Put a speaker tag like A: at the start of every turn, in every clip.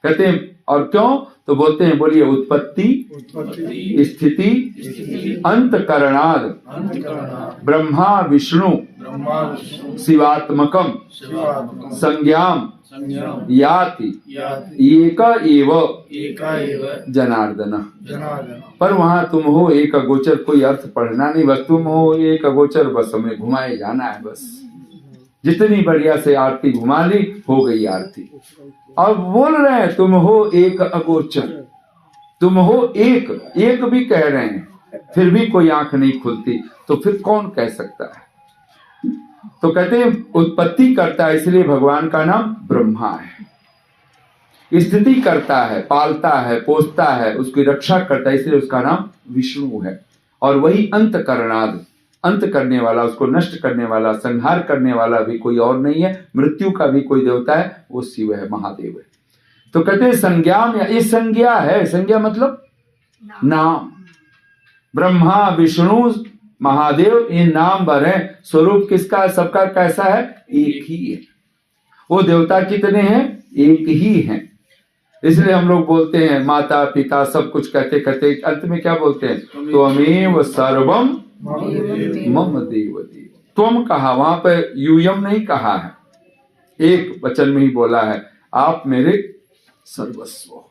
A: कहते हैं और क्यों, तो बोलते हैं, बोलिए, उत्पत्ति स्थिति अंतकरणाद ब्रह्मा विष्णु शिवात्मकम संज्ञाम याति एक एव जनार्दन। पर वहां तुम हो एक अगोचर, कोई अर्थ पढ़ना नहीं, बस तुम हो एक अगोचर, बस हमें घुमाए जाना है। बस जितनी बढ़िया से आरती घुमा ली, हो गई आरती। अब बोल रहे हैं तुम हो एक अगोचर, तुम हो एक भी कह रहे हैं, फिर भी कोई आंख नहीं खुलती, तो फिर कौन कह सकता है। तो कहते हैं उत्पत्ति करता है, इसलिए भगवान का नाम ब्रह्मा है। स्थिति करता है, पालता है, पोसता है, उसकी रक्षा करता है, इसलिए उसका नाम विष्णु है। और वही अंतकरणाद, अंत करने वाला, उसको नष्ट करने वाला, संहार करने वाला भी कोई और नहीं है। मृत्यु का भी कोई देवता है, वो शिव है, महादेव है। तो कहते हैं संज्ञाम, या ये संज्ञा है, संज्ञा मतलब नाम। ब्रह्मा विष्णु महादेव ये नाम भर है, स्वरूप किसका, सबका कैसा है, एक ही है। वो देवता कितने हैं, एक ही हैं। इसलिए हम लोग बोलते हैं माता पिता सब कुछ कहते कहते अंत में क्या बोलते हैं, त्वमेव सर्वम मम देव देव। त्वम कहा, वहां पर यूयम नहीं कहा है, एक वचन में ही बोला है, आप मेरे सर्वस्व हो।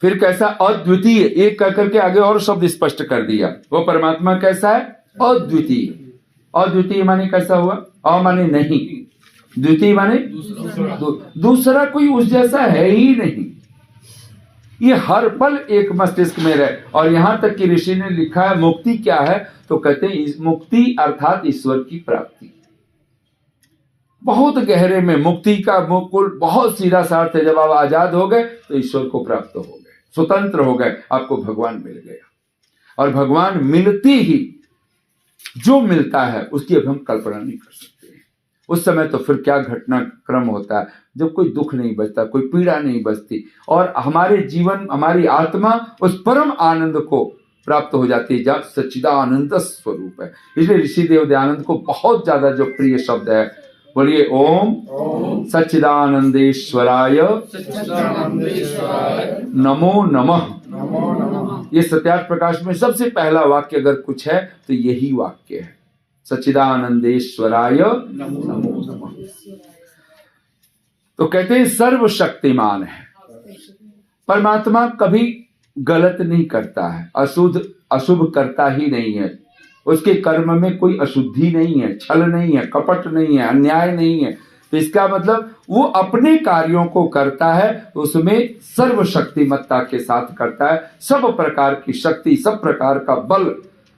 A: फिर कैसा, अद्वितीय, एक कह करके आगे और शब्द स्पष्ट कर दिया। वो परमात्मा कैसा है, अद्वितीय। अद्वितीय माने कैसा हुआ, अ माने नहीं, द्वितीय माने दूसरा कोई उस जैसा है ही नहीं। ये हर पल एक मस्तिष्क में रहे। और यहां तक कि ऋषि ने लिखा है मुक्ति क्या है, तो कहते हैं मुक्ति अर्थात ईश्वर की प्राप्ति। बहुत गहरे में मुक्ति का मुकुल बहुत सीधा सा अर्थ है, जब आप आजाद हो गए तो ईश्वर को प्राप्त हो गए, स्वतंत्र हो गए, आपको भगवान मिल गया। और भगवान मिलती ही जो मिलता है उसकी अब हम कल्पना नहीं कर सकते हैं। उस समय तो फिर क्या घटना क्रम होता है, जब कोई दुख नहीं बचता, कोई पीड़ा नहीं बचती, और हमारे जीवन, हमारी आत्मा उस परम आनंद को प्राप्त हो जाती है जब सच्चिदानंद स्वरूप है। इसलिए ऋषिदेव दयानंद को बहुत ज्यादा जो प्रिय शब्द है, बोलिए ओम सच्चिदानंदेश्वराय नमो नमः। ये सत्यार्थ प्रकाश में सबसे पहला वाक्य अगर कुछ है तो यही वाक्य है, सच्चिदानंदेश्वराय नमो नमः। तो कहते हैं सर्वशक्तिमान है परमात्मा, कभी गलत नहीं करता है, अशुभ करता ही नहीं है। उसके कर्म में कोई अशुद्धि नहीं है, छल नहीं है, कपट नहीं है, अन्याय नहीं है। तो इसका मतलब वो अपने कार्यों को करता है, उसमें सर्वशक्तिमत्ता के साथ करता है। सब प्रकार की शक्ति, सब प्रकार का बल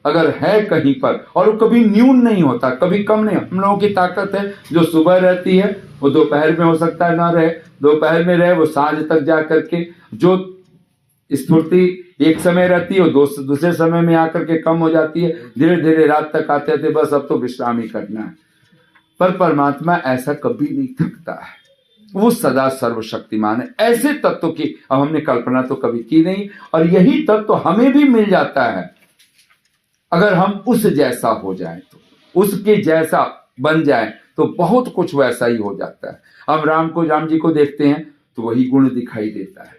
A: अगर है कहीं पर, और वो कभी न्यून नहीं होता, कभी कम नहीं। हम लोगों की ताकत है जो सुबह रहती है वो दोपहर में हो सकता है ना रहे, दोपहर में रहे वो सांझ तक जा करके, जो स्फूर्ति एक समय रहती है वो दूसरे समय में आकर के कम हो जाती है, धीरे धीरे रात तक आते थे, बस अब तो विश्राम ही करना है। पर परमात्मा ऐसा कभी नहीं थकता है, वो सदा सर्वशक्तिमान है। ऐसे तत्व की अब हमने कल्पना तो कभी की नहीं, और यही तत्व हमें भी मिल जाता है अगर हम उस जैसा हो जाए, तो उसके जैसा बन जाए तो बहुत कुछ वैसा ही हो जाता है। हम राम जी को देखते हैं तो वही गुण दिखाई देता है।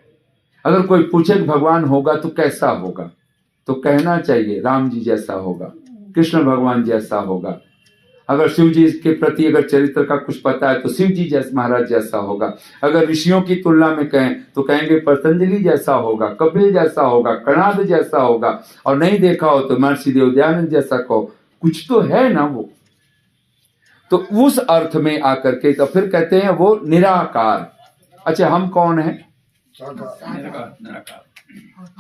A: अगर कोई पूछे भगवान होगा तो कैसा होगा, तो कहना चाहिए राम जी जैसा होगा, कृष्ण भगवान जैसा होगा। अगर शिव जी के प्रति अगर चरित्र का कुछ पता है तो शिव जी जैसा, महाराज जैसा होगा। अगर ऋषियों की तुलना में कहें तो कहेंगे पतंजलि जैसा होगा, कपिल जैसा होगा, कणाद जैसा होगा। और नहीं देखा हो तो महर्षि देव दयानंद जैसा कहो, कुछ तो है ना वो। तो उस अर्थ में आकर के तो फिर कहते हैं वो निराकार। अच्छा, हम कौन है,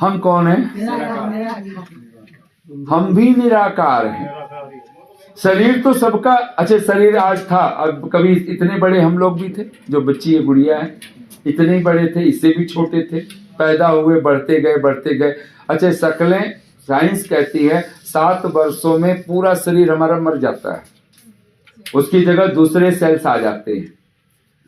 A: हम कौन है, हम भी निराकार हैं। शरीर तो सबका, अच्छा शरीर आज था, अब कभी इतने बड़े हम लोग भी थे, जो बच्ची है गुड़िया है, इतने ही बड़े थे, इससे भी छोटे थे, पैदा हुए, बढ़ते गए बढ़ते गए। अच्छा, शक्लें, साइंस कहती है 7 वर्षों में पूरा शरीर हमारा मर जाता है, उसकी जगह दूसरे सेल्स आ जाते हैं।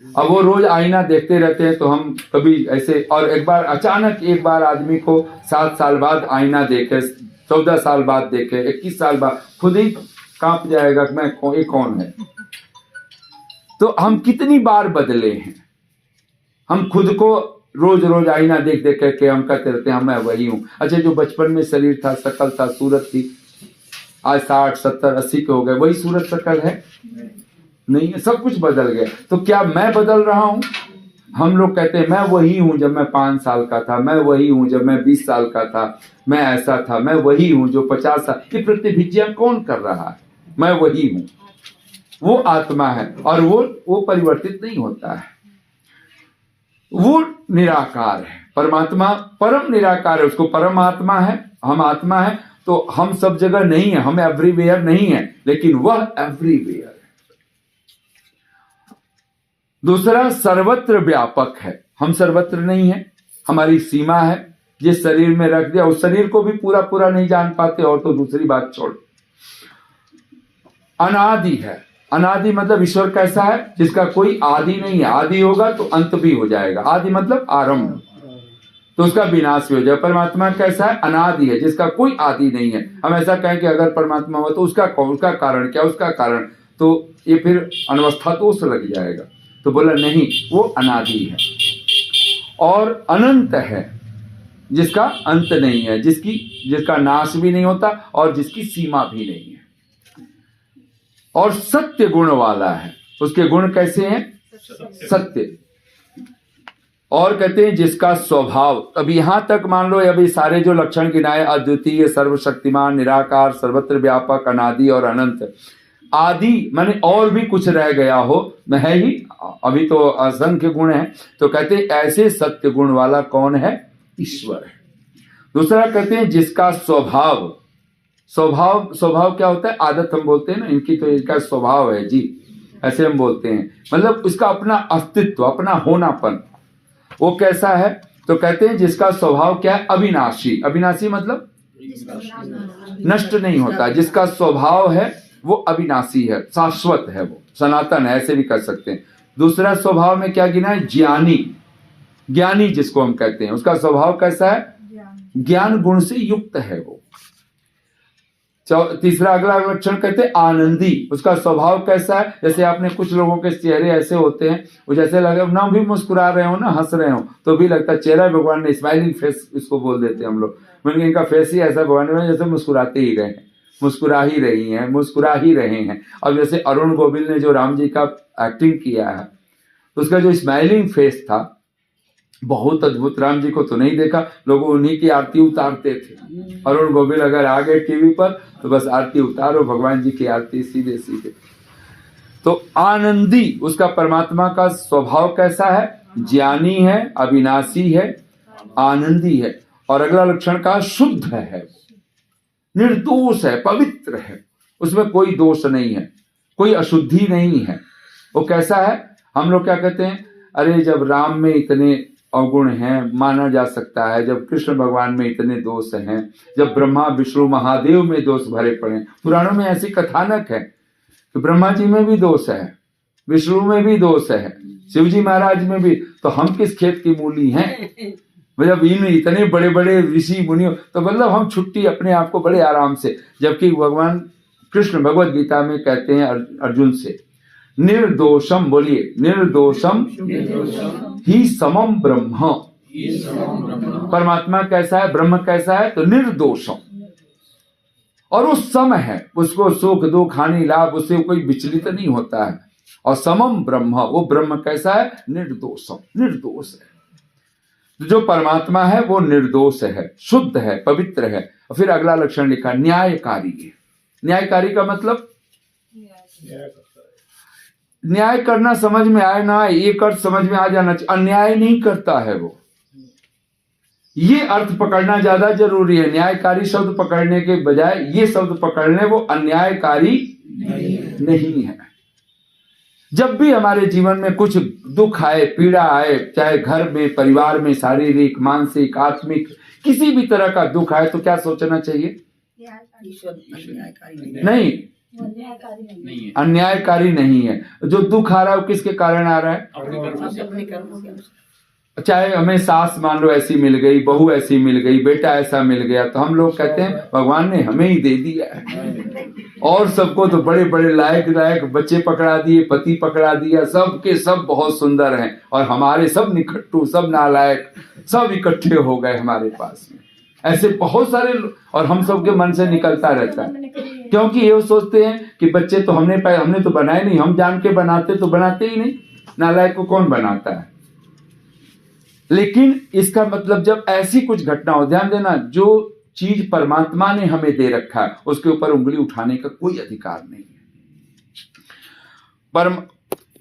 A: अब वो रोज आईना देखते रहते हैं तो हम कभी ऐसे, और एक बार अचानक एक बार आदमी को 7 साल बाद आईना देखे, 14 साल बाद देखे, 21 साल बाद, खुद ही कांप जाएगा कि मैं ये कौन है। तो हम कितनी बार बदले हैं, हम खुद को रोज रोज आईना देख देख के हम कहते रहते हैं मैं वही हूँ। अच्छा, जो बचपन में शरीर था, शक्ल था, सूरत थी, आज 60, 70, 80 के हो गए, वही सूरत शक्ल है? नहीं है, सब कुछ बदल गया। तो क्या मैं बदल रहा हूँ? हम लोग कहते हैं मैं वही हूँ जब मैं 5 साल का था, मैं वही हूँ जब मैं 20 साल का था, मैं ऐसा था, मैं वही हूँ जो 50 साल। ये प्रतिभिज्ञा कौन कर रहा है? मैं वही हूँ, वो आत्मा है और वो परिवर्तित नहीं होता है, वो निराकार है। परमात्मा परम निराकार है, उसको परम आत्मा है, हम आत्मा है। तो हम सब जगह नहीं है, हम एवरीवेयर नहीं है, लेकिन वह एवरीवेयर है। दूसरा, सर्वत्र व्यापक है, हम सर्वत्र नहीं है, हमारी सीमा है। जिस शरीर में रख दिया उस शरीर को भी पूरा पूरा नहीं जान पाते, और तो दूसरी बात छोड़। अनादि है, अनादि मतलब ईश्वर कैसा है? जिसका कोई आदि नहीं है। आदि होगा तो अंत भी हो जाएगा, आदि मतलब आरंभ, तो उसका विनाश भी हो जाएगा। परमात्मा कैसा है? अनादि है, जिसका कोई आदि नहीं है। हम ऐसा कहें कि अगर परमात्मा हो तो उसका कारण क्या? उसका कारण तो ये फिर अनवस्था दोष लग जाएगा। तो बोला नहीं, वो अनादि है और अनंत है, जिसका अंत नहीं है, जिसका नाश भी नहीं होता और जिसकी सीमा भी नहीं है, और सत्य गुण वाला है। उसके गुण कैसे हैं? सत्य। और कहते हैं जिसका स्वभाव, अब यहां तक मान लो अभी सारे जो लक्षण गिनाए, अद्वितीय, सर्वशक्तिमान, निराकार, सर्वत्र व्यापक, अनादि और अनंत। आदि माने और भी कुछ रह गया हो, है ही, अभी तो असंख्य गुण है। तो कहते हैं ऐसे सत्य गुण वाला कौन है? ईश्वर है। दूसरा कहते हैं जिसका स्वभाव क्या होता है? आदत हम बोलते हैं ना, इनकी तो इनका स्वभाव है जी, ऐसे हम बोलते हैं, मतलब उसका अपना अस्तित्व, अपना होनापन, वो कैसा है? तो कहते हैं जिसका स्वभाव क्या है? अविनाशी। अविनाशी मतलब नष्ट नहीं होता। जिसका स्वभाव है वो अविनाशी है, शाश्वत है, वो सनातन है, ऐसे भी कर सकते हैं। दूसरा स्वभाव में क्या गिना है? ज्ञानी। ज्ञानी जिसको हम कहते हैं, उसका स्वभाव कैसा है? ज्ञान गुण से युक्त है वो। तीसरा अगला लक्षण कहते हैं आनंदी। उसका स्वभाव कैसा है? जैसे आपने कुछ लोगों के चेहरे ऐसे होते हैं, वो जैसे लगे ना भी मुस्कुरा रहे हो ना, हंस रहे हो, तो भी लगता है चेहरा भगवान ने स्माइलिंग फेस इसको बोल देते हैं हम लोग। मैंने इनका फेस ही ऐसा भगवान ने जैसे मुस्कुराते ही गए हैं, मुस्कुरा ही रही हैं, मुस्कुरा ही रहे हैं। अब जैसे अरुण गोविल ने जो राम जी का एक्टिंग किया है, उसका जो स्माइलिंग फेस था बहुत अद्भुत। राम जी को तो नहीं देखा, लोग उन्हीं की आरती उतारते थे। अरुण गोविल अगर आ गए टीवी पर तो बस आरती उतारो, भगवान जी की आरती सीधे सीधे। तो आनंदी उसका परमात्मा का स्वभाव कैसा है? ज्ञानी है, अविनाशी है, आनंदी है। और अगला लक्षण का शुद्ध है, निर्दोष है, पवित्र है, उसमें कोई दोष नहीं है, कोई अशुद्धि नहीं है। वो कैसा है? हम लोग क्या कहते हैं, अरे जब राम में इतने अवगुण हैं माना जा सकता है, जब कृष्ण भगवान में इतने दोष हैं, जब ब्रह्मा विष्णु महादेव में दोष भरे पड़े। पुराणों में ऐसी कथानक है कि ब्रह्मा जी में भी दोष है, विष्णु में भी दोष है, शिव जी महाराज में भी। तो हम किस खेत की मूली हैं? मतलब इन इतने बड़े बड़े ऋषि मुनियों, तो मतलब हम छुट्टी अपने आप को बड़े आराम से। जबकि भगवान कृष्ण भगवद गीता में कहते हैं अर्जुन से, निर्दोषम, बोलिए निर्दोषम ही समम ब्रह्म। परमात्मा कैसा है? ब्रह्म कैसा है? तो निर्दोषम, और वो सम है, उसको सुख दुख हानि लाभ उससे कोई विचलित नहीं होता है। और समम ब्रह्म, वो ब्रह्म कैसा है? निर्दोषम, निर्दोष है। तो जो परमात्मा है वो निर्दोष है, शुद्ध है, पवित्र है। और फिर अगला लक्षण लिखा न्यायकारी है। न्यायकारी का मतलब न्याय करना समझ में आए ना आए, एक अर्थ समझ में आ जाना चाहिए। अन्याय नहीं करता है वो, ये अर्थ पकड़ना ज्यादा जरूरी है। न्यायकारी शब्द पकड़ने के बजाय ये शब्द पकड़ लें, वो अन्यायकारी नहीं है। जब भी हमारे जीवन में कुछ दुख आए, पीड़ा आए, चाहे घर में, परिवार में, शारीरिक, मानसिक, आत्मिक, किसी भी तरह का दुख आए, तो क्या सोचना चाहिए? नहीं, अन्यायकारी नहीं है। जो दुख आ रहा है वो किसके कारण आ रहा है? चाहे हमें सास मान लो ऐसी मिल गई, बहू ऐसी मिल गई, बेटा ऐसा मिल गया, तो हम लोग कहते हैं भगवान ने हमें ही दे दिया है। और सबको तो बड़े बड़े लायक लायक बच्चे पकड़ा दिए, पति पकड़ा दिया, सब के सब बहुत सुंदर हैं, और हमारे सब निकट्टू, सब नालायक, सब इकट्ठे हो गए हमारे पास में। ऐसे बहुत सारे, और हम सबके मन से निकलता रहता है, क्योंकि ये सोचते हैं कि बच्चे तो हमने तो बनाए नहीं, हम जान के बनाते तो बनाते ही नहीं, नालायक को कौन बनाता है। लेकिन इसका मतलब जब ऐसी कुछ घटना हो, ध्यान देना, जो चीज परमात्मा ने हमें दे रखा है उसके ऊपर उंगली उठाने का कोई अधिकार नहीं है। पर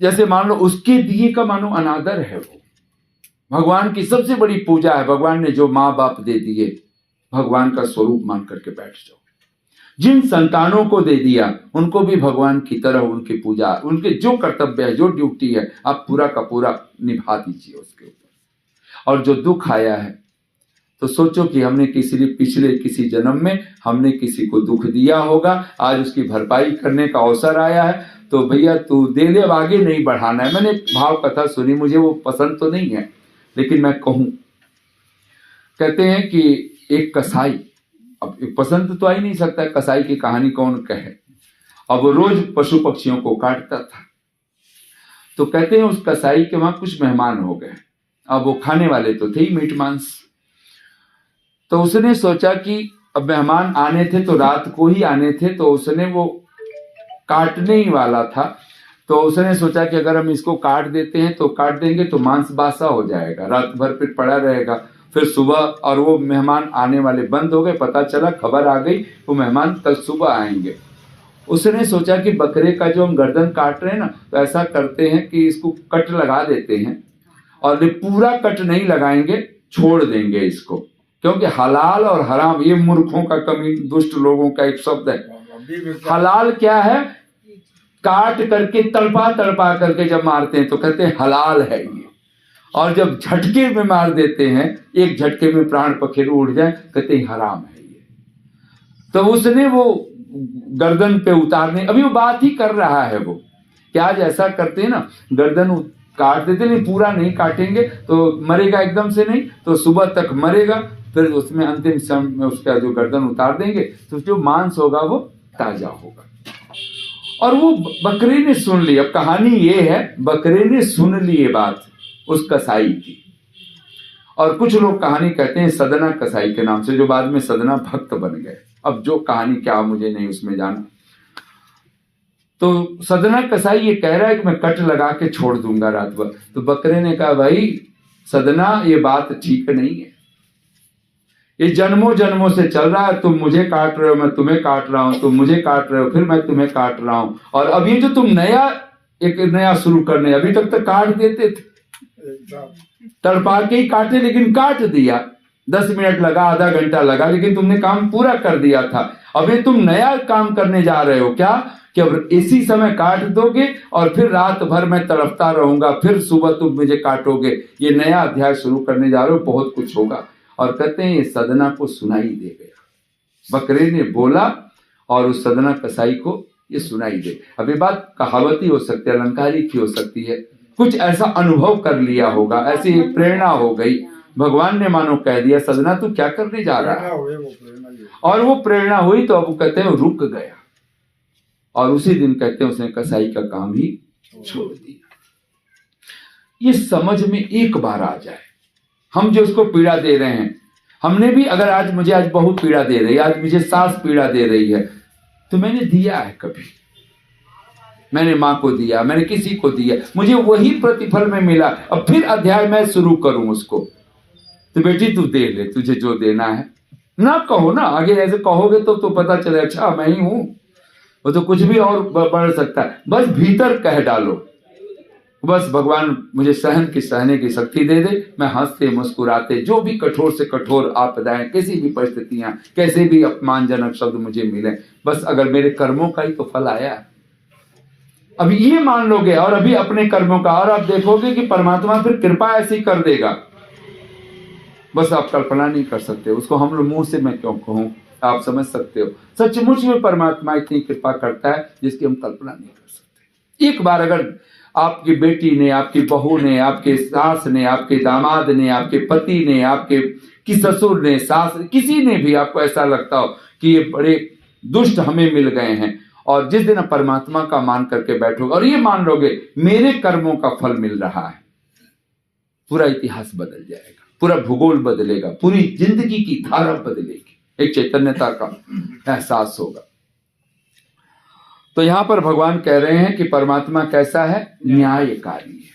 A: जैसे मान लो उसके दिए का मानो अनादर है, वो भगवान की सबसे बड़ी पूजा है। भगवान ने जो माँ बाप दे दिए, भगवान का स्वरूप मान करके बैठ जाओ। जिन संतानों को दे दिया उनको भी भगवान की तरह उनकी पूजा, उनके जो कर्तव्य है, जो ड्यूटी है, आप पूरा का पूरा निभा दीजिए उसके ऊपर। और जो दुख आया है तो सोचो कि हमने पिछले किसी जन्म में हमने किसी को दुख दिया होगा, आज उसकी भरपाई करने का अवसर आया है, तो भैया तू दे ले, अब आगे नहीं बढ़ाना है। मैंने भाव कथा सुनी, मुझे वो पसंद तो नहीं है, लेकिन मैं कहूं, कहते हैं कि एक कसाई, अब पसंद तो आ ही नहीं सकता, कसाई की कहानी कौन कहे, अब वो रोज पशु पक्षियों को काटता था। तो कहते हैं उस कसाई के वहां कुछ मेहमान हो गए, अब वो खाने वाले तो थे ही मीट मांस। तो उसने सोचा कि अब मेहमान आने थे तो रात को ही आने थे, तो उसने वो काटने ही वाला था, तो उसने सोचा कि अगर हम इसको काट देते हैं तो काट देंगे तो मांस बासा हो जाएगा, रात भर फिर पड़ा रहेगा, फिर सुबह, और वो मेहमान आने वाले बंद हो गए, पता चला, खबर आ गई वो मेहमान कल सुबह आएंगे। उसने सोचा कि बकरे का जो हम गर्दन काट रहे हैं ना, तो ऐसा करते हैं कि इसको कट लगा देते हैं, और पूरा कट नहीं लगाएंगे, छोड़ देंगे इसको, क्योंकि हलाल और हराम ये मूर्खों का, कमी दुष्ट लोगों का एक शब्द है। हलाल क्या है, काट करके तड़पा तड़पा करके जब मारते हैं तो कहते हैं हलाल है ये, और जब झटके में मार देते हैं, एक झटके में प्राण पखेरु उड़ जाए, कहते हैं हराम है ये। तो उसने वो गर्दन पे उतारने, अभी वो बात ही कर रहा है वो, कि आज ऐसा करते हैं ना, गर्दन काट देते, नहीं पूरा नहीं काटेंगे तो मरेगा एकदम से नहीं, तो सुबह तक मरेगा, फिर उसमें अंतिम समय में उसका जो गर्दन उतार देंगे तो जो मांस होगा वो ताजा होगा। और वो बकरे ने सुन ली। अब कहानी ये है, बकरे ने सुन ली ये बात उस कसाई की। और कुछ लोग कहानी कहते हैं सदना कसाई के नाम से, जो बाद में सदना भक्त बन गए। अब जो कहानी क्या मुझे नहीं उसमें जाना। तो सदना कसाई ये कह रहा है कि मैं कट लगा के छोड़ दूंगा रात भर। तो बकरे ने कहा भाई सदना, ये बात ठीक नहीं है, ये जन्मों जन्मों से चल रहा है, तुम मुझे काट रहे हो, मैं तुम्हें काट रहा हूं, तुम मुझे काट रहे हो, फिर मैं तुम्हें काट रहा हूं, और अभी जो तुम एक नया शुरू करने, अभी तक तो काट देते थे, तड़पा के ही काटे, लेकिन काट दिया, 10 मिनट लगा, आधा घंटा लगा, लेकिन तुमने काम पूरा कर दिया था। अभी तुम नया काम करने जा रहे हो क्या, कि अब इसी समय काट दोगे और फिर रात भर मैं तड़पता रहूंगा, फिर सुबह तुम मुझे काटोगे, ये नया अध्याय शुरू करने जा रहे हो, बहुत कुछ होगा। और कहते हैं ये सदना को सुनाई दे गया, बकरे ने बोला और उस सदना कसाई को ये सुनाई दे। अब ये बात कहावती हो सकती है, अलंकारिक हो सकती है, कुछ ऐसा अनुभव कर लिया होगा, ऐसी प्रेरणा हो गई, भगवान ने मानो कह दिया सदना तू क्या करने जा रहा है, और वो प्रेरणा हुई। तो अब वो कहते हैं रुक गया, और उसी दिन कहते हैं उसने कसाई का काम ही छोड़ दिया। ये समझ में एक बार आ जाए, हम जो उसको पीड़ा दे रहे हैं, हमने भी अगर आज मुझे आज बहू पीड़ा दे रही है, आज मुझे सास पीड़ा दे रही है, तो मैंने दिया है कभी, मैंने माँ को दिया, मैंने किसी को दिया, मुझे वही प्रतिफल में मिला, अब फिर अध्याय मैं शुरू करूं उसको। तो बेटी तू दे ले, तुझे जो देना है, ना कहो ना, आगे ऐसे कहोगे तो पता चले अच्छा मैं ही हूं, वो तो कुछ भी और बढ़ सकता है, बस भीतर कह डालो, बस भगवान मुझे सहने की शक्ति दे दे, मैं हंसते मुस्कुराते, जो भी कठोर से कठोर आपदाएं, कैसी भी परिस्थितियां, कैसे भी अपमानजनक शब्द मुझे मिले, बस अगर मेरे कर्मों का ही तो फल आया, अभी ये मान लोगे और अभी अपने कर्मों का, और आप देखोगे कि परमात्मा फिर कृपा ऐसी कर देगा, बस आप कल्पना नहीं कर सकते उसको। हम लोग मुंह से मैं क्यों कहूं, आप समझ सकते हो, सचमुच में परमात्मा इतनी कृपा करता है जिसकी हम कल्पना नहीं कर सकते। एक बार अगर आपकी बेटी ने, आपकी बहू ने, आपके सास ने, आपके दामाद ने, आपके पति ने, आपके ससुर ने, सास, किसी ने भी आपको ऐसा लगता हो कि ये बड़े दुष्ट हमें मिल गए हैं, और जिस दिन परमात्मा का मान करके बैठोगे और ये मान लोगे मेरे कर्मों का फल मिल रहा है, पूरा इतिहास बदल जाएगा, पूरा भूगोल बदलेगा, पूरी जिंदगी की धारा बदलेगी, एक चैतन्यता का एहसास होगा। तो यहां पर भगवान कह रहे हैं कि परमात्मा कैसा है, न्यायकारी है,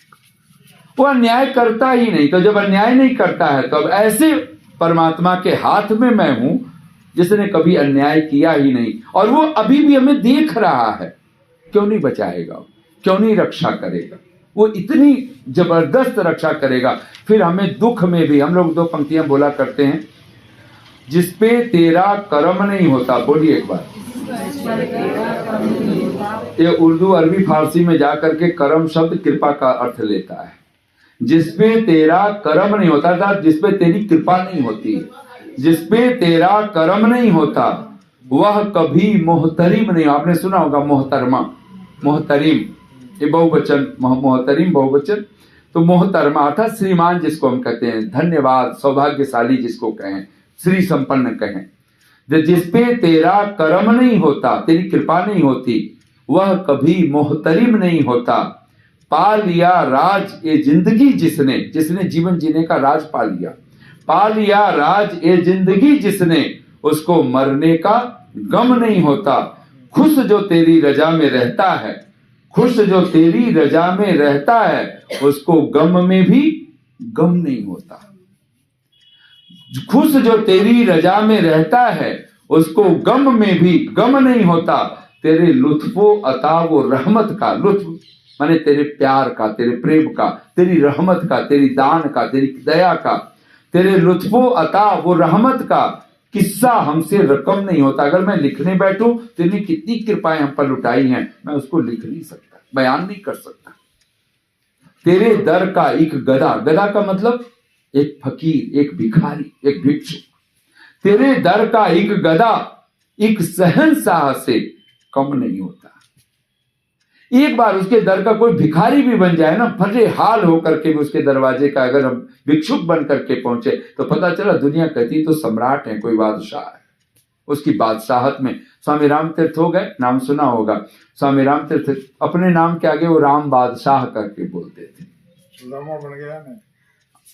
A: वह अन्याय करता ही नहीं। तो जब अन्याय नहीं करता है तो अब ऐसे परमात्मा के हाथ में मैं हूं जिसने कभी अन्याय किया ही नहीं, और वो अभी भी हमें देख रहा है, क्यों नहीं बचाएगा, क्यों नहीं रक्षा करेगा, वो इतनी जबरदस्त रक्षा करेगा। फिर हमें दुख में भी, हम लोग 2 पंक्तियां बोला करते हैं, जिसपे तेरा कर्म नहीं होता, बोलिए एक बार, ये उर्दू अरबी फारसी में जाकर के कर्म शब्द कृपा का अर्थ लेता है। जिसपे तेरा कर्म नहीं होता था, जिसपे तेरी कृपा नहीं होती, जिसपे तेरा कर्म नहीं होता वह कभी मोहतरिम नहीं। आपने सुना होगा मोहतरमा, मोहतरिम ये बहुवचन, मोहतरिम बहुवचन, तो मोहतरमा अर्थात श्रीमान जिसको हम कहते हैं, धन्यवाद, सौभाग्यशाली जिसको कहें, श्री संपन्न कहें। जिसपे तेरा कर्म नहीं होता, तेरी कृपा नहीं होती, वह कभी मोहतरिम नहीं होता। पा लिया राज ये जिंदगी जिसने, जिसने जीवन जीने का राज पा लिया, पा लिया राज ये जिंदगी जिसने, उसको मरने का गम नहीं होता। खुश जो तेरी रजा में रहता है, खुश जो तेरी रजा में रहता है, उसको गम में भी गम नहीं होता। खुश जो तेरी रजा में रहता है, उसको गम में भी गम नहीं होता। तेरे लुत्फो अता वो रहमत का, लुत्फ माने तेरे प्यार का, तेरे प्रेम का, तेरी रहमत का, तेरी दान का, तेरी दया का, तेरे लुत्फो अता वो रहमत का किस्सा हमसे रकम नहीं होता। अगर मैं लिखने बैठूं तो इतनी कितनी कृपाएं हम पर लुटाई हैं, मैं उसको लिख नहीं सकता, बयान नहीं कर सकता। तेरे दर का एक गधा, गधा का मतलब एक फकीर, एक भिखारी, एक भिक्षु, तेरे दर का एक गधा एक शहंशाह से कम नहीं होता। एक बार उसके दर का कोई भिखारी भी बन जाए ना, फटे हाल होकर के भी उसके दरवाजे का अगर हम भिक्षुक बन करके पहुंचे तो पता चला दुनिया कहती तो सम्राट है, कोई बादशाह है। उसकी बादशाहत में स्वामी राम तीर्थ हो गए, नाम सुना होगा। स्वामी राम तीर्थ अपने नाम के आगे वो राम बादशाह करके बोलते थे, बन गया ना।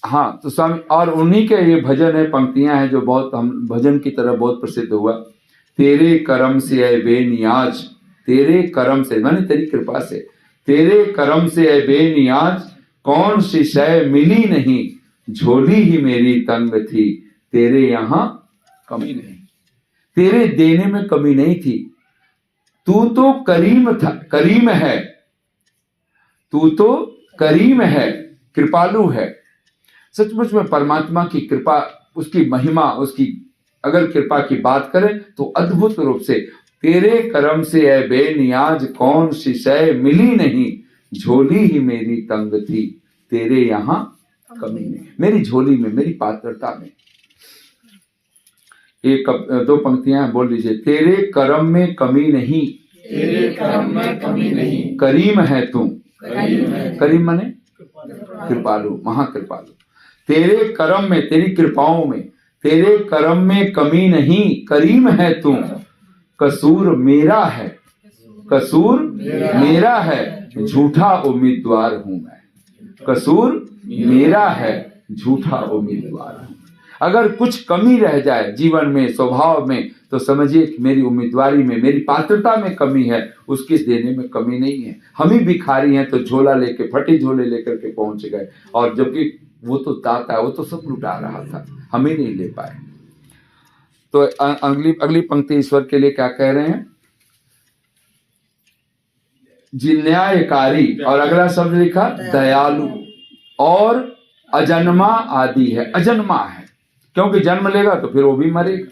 A: हाँ, तो स्वामी, और उन्हीं के ये भजन है, पंक्तियां हैं जो बहुत हम भजन की तरह बहुत प्रसिद्ध हुआ। तेरे करम से है बेनियाज, तेरे करम से माने तेरी कृपा से, तेरे करम से है बेनियाज, कौन सी शय मिली नहीं, झोली ही मेरी तंग थी, तेरे यहाँ कमी नहीं, तेरे देने में कमी नहीं थी। तू तो करीम था, करीम है, तू तो करीम है, कृपालु है। सचमुच में परमात्मा की कृपा, उसकी महिमा, उसकी अगर कृपा की बात करें तो अद्भुत रूप से, तेरे कर्म से है बेनियाज, कौन सी शय मिली नहीं, झोली ही मेरी तंग थी, तेरे यहाँ कमी नहीं। मेरी झोली में, मेरी पात्रता में। एक 2 पंक्तियां बोल लीजिए। तेरे कर्म में कमी नहीं, तेरे कर्म में कमी नहीं, करीम है तू, करीम माने कृपालु, महाकृपालु। तेरे कर्म में, तेरी कृपाओं में, तेरे कर्म में कमी नहीं, करीम है तू, कसूर मेरा है, कसूर मेरा है, झूठा उम्मीदवार हूं मैं, कसूर मेरा है, झूठा उम्मीदवार हूं। अगर कुछ कमी रह जाए जीवन में, स्वभाव में, तो समझिए कि मेरी उम्मीदवारी में, मेरी पात्रता में कमी है, उसके देने में कमी नहीं है। हम ही भिखारी हैं तो झोला लेके, फटे झोले लेकर के पहुंच गए, और जबकि वो तो दाता है, वो तो सब लुटा रहा था, हम ही नहीं ले पाए। तो अगली पंक्ति ईश्वर के लिए क्या कह रहे हैं, जिन्यायकारी, और अगला शब्द लिखा दयालु, और अजन्मा आदि है, अजन्मा है, क्योंकि जन्म लेगा तो फिर वो भी मरेगा।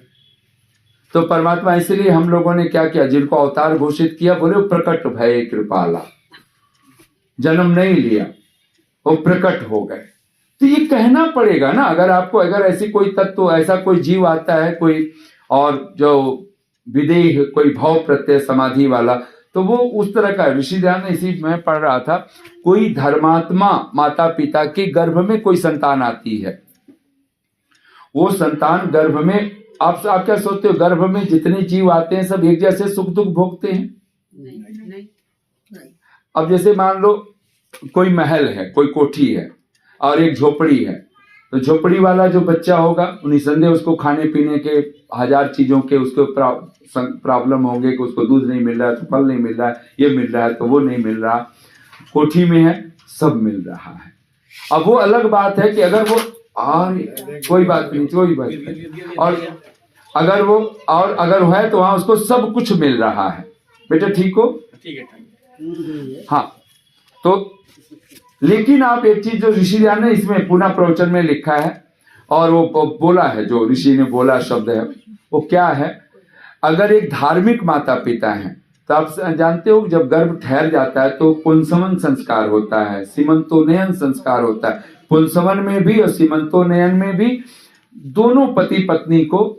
A: तो परमात्मा इसलिए हम लोगों ने क्या किया, जिनको अवतार घोषित किया, बोले प्रकट भय कृपाला, जन्म नहीं लिया, वो प्रकट हो गए। तो ये कहना पड़ेगा ना, अगर आपको, अगर ऐसी कोई तत्व, ऐसा कोई जीव आता है कोई, और जो विदेह, कोई भाव प्रत्यय समाधि वाला, तो वो उस तरह का ऋषि ध्यान, इसी में पढ़ रहा था, कोई धर्मात्मा माता पिता के गर्भ में कोई संतान आती है, वो संतान गर्भ में, आप क्या सोचते हो, गर्भ में जितने जीव आते हैं सब एक जैसे सुख दुख भोगते हैं? अब जैसे मान लो कोई महल है, कोई कोठी है और एक झोपड़ी है, तो झोपड़ी वाला जो बच्चा होगा निसंदेह उसको खाने पीने के 1000 चीजों के उसको प्रॉब्लम होंगे कि उसको दूध नहीं मिल रहा है तो फल नहीं मिल रहा है, ये मिल रहा है तो वो नहीं मिल रहा। कोठी में है सब मिल रहा है। अब वो अलग बात है कि अगर वो कोई बात नहीं, और अगर वो है तो वहां उसको सब कुछ मिल रहा है। बेटा ठीक हो? ठीक है। हाँ, तो लेकिन आप एक चीज जो ऋषि ने इसमें पुनः प्रवचन में लिखा है और वो बोला है, जो ऋषि ने बोला शब्द है वो क्या है, अगर एक धार्मिक माता पिता है तो आप जानते हो जब गर्भ ठहर जाता है तो पुंसवन संस्कार होता है, सीमंतोनयन संस्कार होता है। पुंसवन में भी और सीमंतोनयन में भी दोनों पति पत्नी को,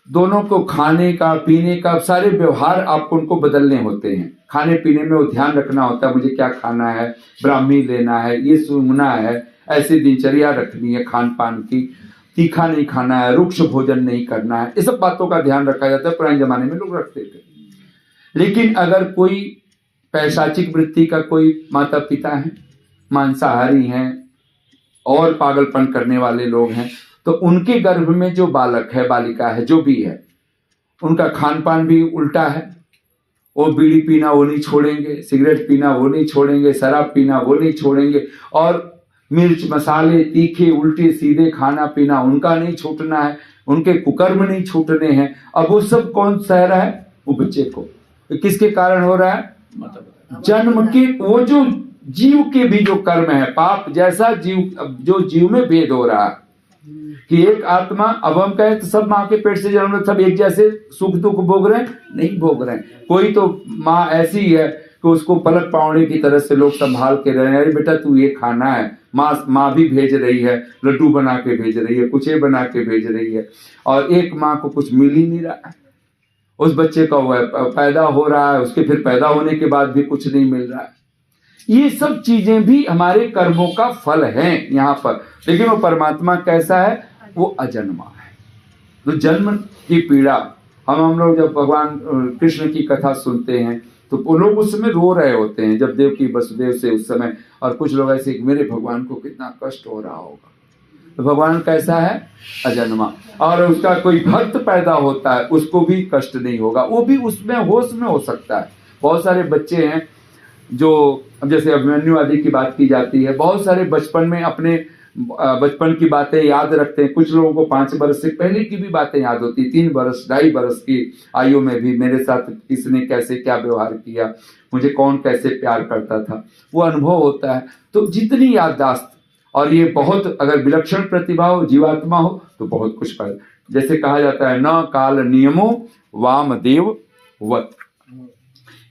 A: दोनों को खाने का पीने का सारे व्यवहार आपको उनको बदलने होते हैं। खाने पीने में वो ध्यान रखना होता है, मुझे क्या खाना है, ब्राह्मी लेना है, ये सूंघना है, ऐसी दिनचर्या रखनी है खान पान की, तीखा नहीं खाना है, रुक्ष भोजन नहीं करना है, ये सब बातों का ध्यान रखा जाता है। पुराने जमाने में लोग रखते थे। लेकिन अगर कोई पैशाचिक वृत्ति का कोई माता पिता है, मांसाहारी हैं और पागलपन करने वाले लोग हैं, तो उनके गर्भ में जो बालक है, बालिका है, जो भी है, उनका खान पान भी उल्टा है। वो बीड़ी पीना वो नहीं छोड़ेंगे, सिगरेट पीना वो नहीं छोड़ेंगे, शराब पीना वो नहीं छोड़ेंगे, और मिर्च मसाले तीखे उल्टे सीधे खाना पीना उनका नहीं छूटना है, उनके कुकर्म नहीं छूटने हैं। अब वो सब कौन सह रहा है? वो बच्चे को। किसके कारण हो रहा है? जन्म के, वो जो जीव के भी जो कर्म है, पाप जैसा जीव, जो जीव में भेद हो रहा है कि एक आत्मा, अब हम कहें तो सब माँ के पेट से जन्म सब एक जैसे सुख दुख भोग रहे हैं, नहीं भोग रहे हैं। कोई तो माँ ऐसी है कि उसको पलक पावड़े की तरह से लोग संभाल के रहे हैं, अरे बेटा तू ये खाना है, माँ भी भेज रही है, लड्डू बना के भेज रही है, कुछ बना के भेज रही है, और एक माँ को कुछ मिल ही नहीं रहा है। उस बच्चे का पैदा हो रहा है, उसके फिर पैदा होने के बाद भी कुछ नहीं मिल रहा है। ये सब चीजें भी हमारे कर्मों का फल हैं यहाँ पर। लेकिन वो परमात्मा कैसा है? वो अजन्मा है। तो जन्म की पीड़ा, हम लोग जब भगवान कृष्ण की कथा सुनते हैं तो वो लोग उस समय रो रहे होते हैं, जब देव की वसुदेव से उस समय, और कुछ लोग ऐसे कि मेरे भगवान को कितना कष्ट हो रहा होगा। तो भगवान कैसा है? अजन्मा। और उसका कोई भक्त पैदा होता है उसको भी कष्ट नहीं होगा, वो भी उसमें होश में हो सकता है। बहुत सारे बच्चे हैं जो, अब जैसे अभिमन्यु आदि की बात की जाती है, बहुत सारे बचपन में अपने बचपन की बातें याद रखते हैं। कुछ लोगों को 5 वर्ष से पहले की भी बातें याद होती, 3 वर्ष 2.5 वर्ष की आयु में भी मेरे साथ किसने कैसे क्या व्यवहार किया, मुझे कौन कैसे प्यार करता था, वो अनुभव होता है। तो जितनी याददाश्त, और ये बहुत अगर विलक्षण प्रतिभा हो, जीवात्मा हो, तो बहुत कुछ पाए। जैसे कहा जाता है, न काल नियमो वामदेव वत,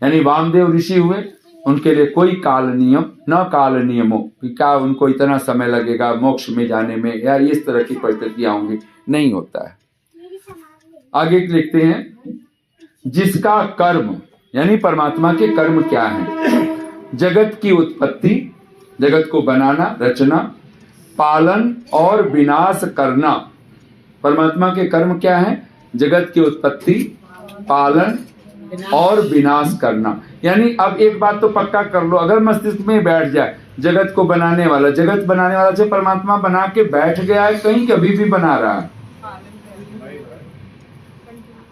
A: यानी वामदेव ऋषि हुए, उनके लिए कोई काल नियम, न काल नियमो, कि क्या उनको इतना समय लगेगा मोक्ष में जाने में, या इस तरह की परिस्थितियां होंगी, नहीं होता है। आगे लिखते हैं, जिसका कर्म, यानी परमात्मा के कर्म क्या है? जगत की उत्पत्ति, जगत को बनाना, रचना, पालन और विनाश करना। परमात्मा के कर्म क्या है? जगत की उत्पत्ति, पालन और विनाश करना। यानी अब एक बात तो पक्का कर लो, अगर मस्तिष्क में बैठ जाए, जगत को बनाने वाला, जगत बनाने वाला से परमात्मा बना के बैठ गया है कहीं, कभी भी बना रहा है,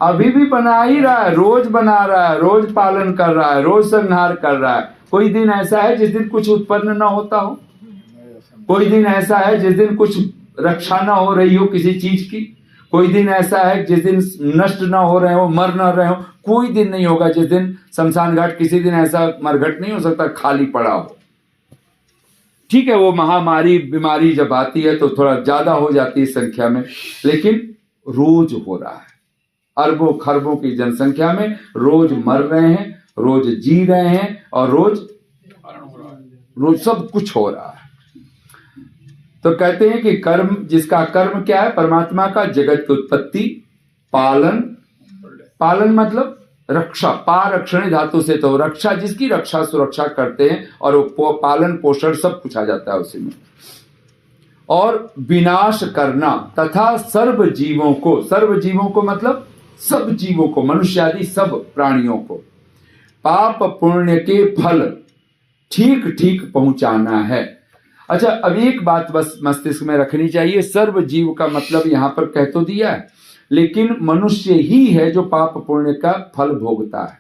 A: अभी भी बना ही रहा है, रोज बना रहा है, रोज पालन कर रहा है, रोज संहार कर रहा है। कोई दिन ऐसा है जिस दिन कुछ उत्पन्न ना होता हो? कोई दिन ऐसा है जिस दिन कुछ रक्षा ना हो रही हो किसी चीज की? कोई दिन ऐसा है जिस दिन नष्ट ना हो रहे हो, मर ना रहे हो? कोई दिन नहीं होगा जिस दिन शमशान घाट, किसी दिन ऐसा मरघट नहीं हो सकता खाली पड़ा हो। ठीक है, वो महामारी बीमारी जब आती है तो थोड़ा ज्यादा हो जाती है संख्या में, लेकिन रोज हो रहा है। अरबों खरबों की जनसंख्या में रोज मर रहे हैं, रोज जी रहे हैं, और रोज सब कुछ हो रहा है। तो कहते हैं कि कर्म, जिसका कर्म क्या है? परमात्मा का जगत की उत्पत्ति, पालन, पालन मतलब रक्षा, पारक्षण धातु से, तो रक्षा, जिसकी रक्षा सुरक्षा करते हैं, और वो पालन पोषण सब कुछ आ जाता है उसी में। और विनाश करना, तथा सर्व जीवों को, सर्व जीवों को मतलब सब जीवों को, मनुष्य आदि सब प्राणियों को, पाप पुण्य के फल ठीक ठीक पहुंचाना है। अच्छा, अब एक बात बस मस्तिष्क में रखनी चाहिए, सर्व जीव का मतलब यहां पर कह तो दिया है, लेकिन मनुष्य ही है जो पाप पुण्य का फल भोगता है,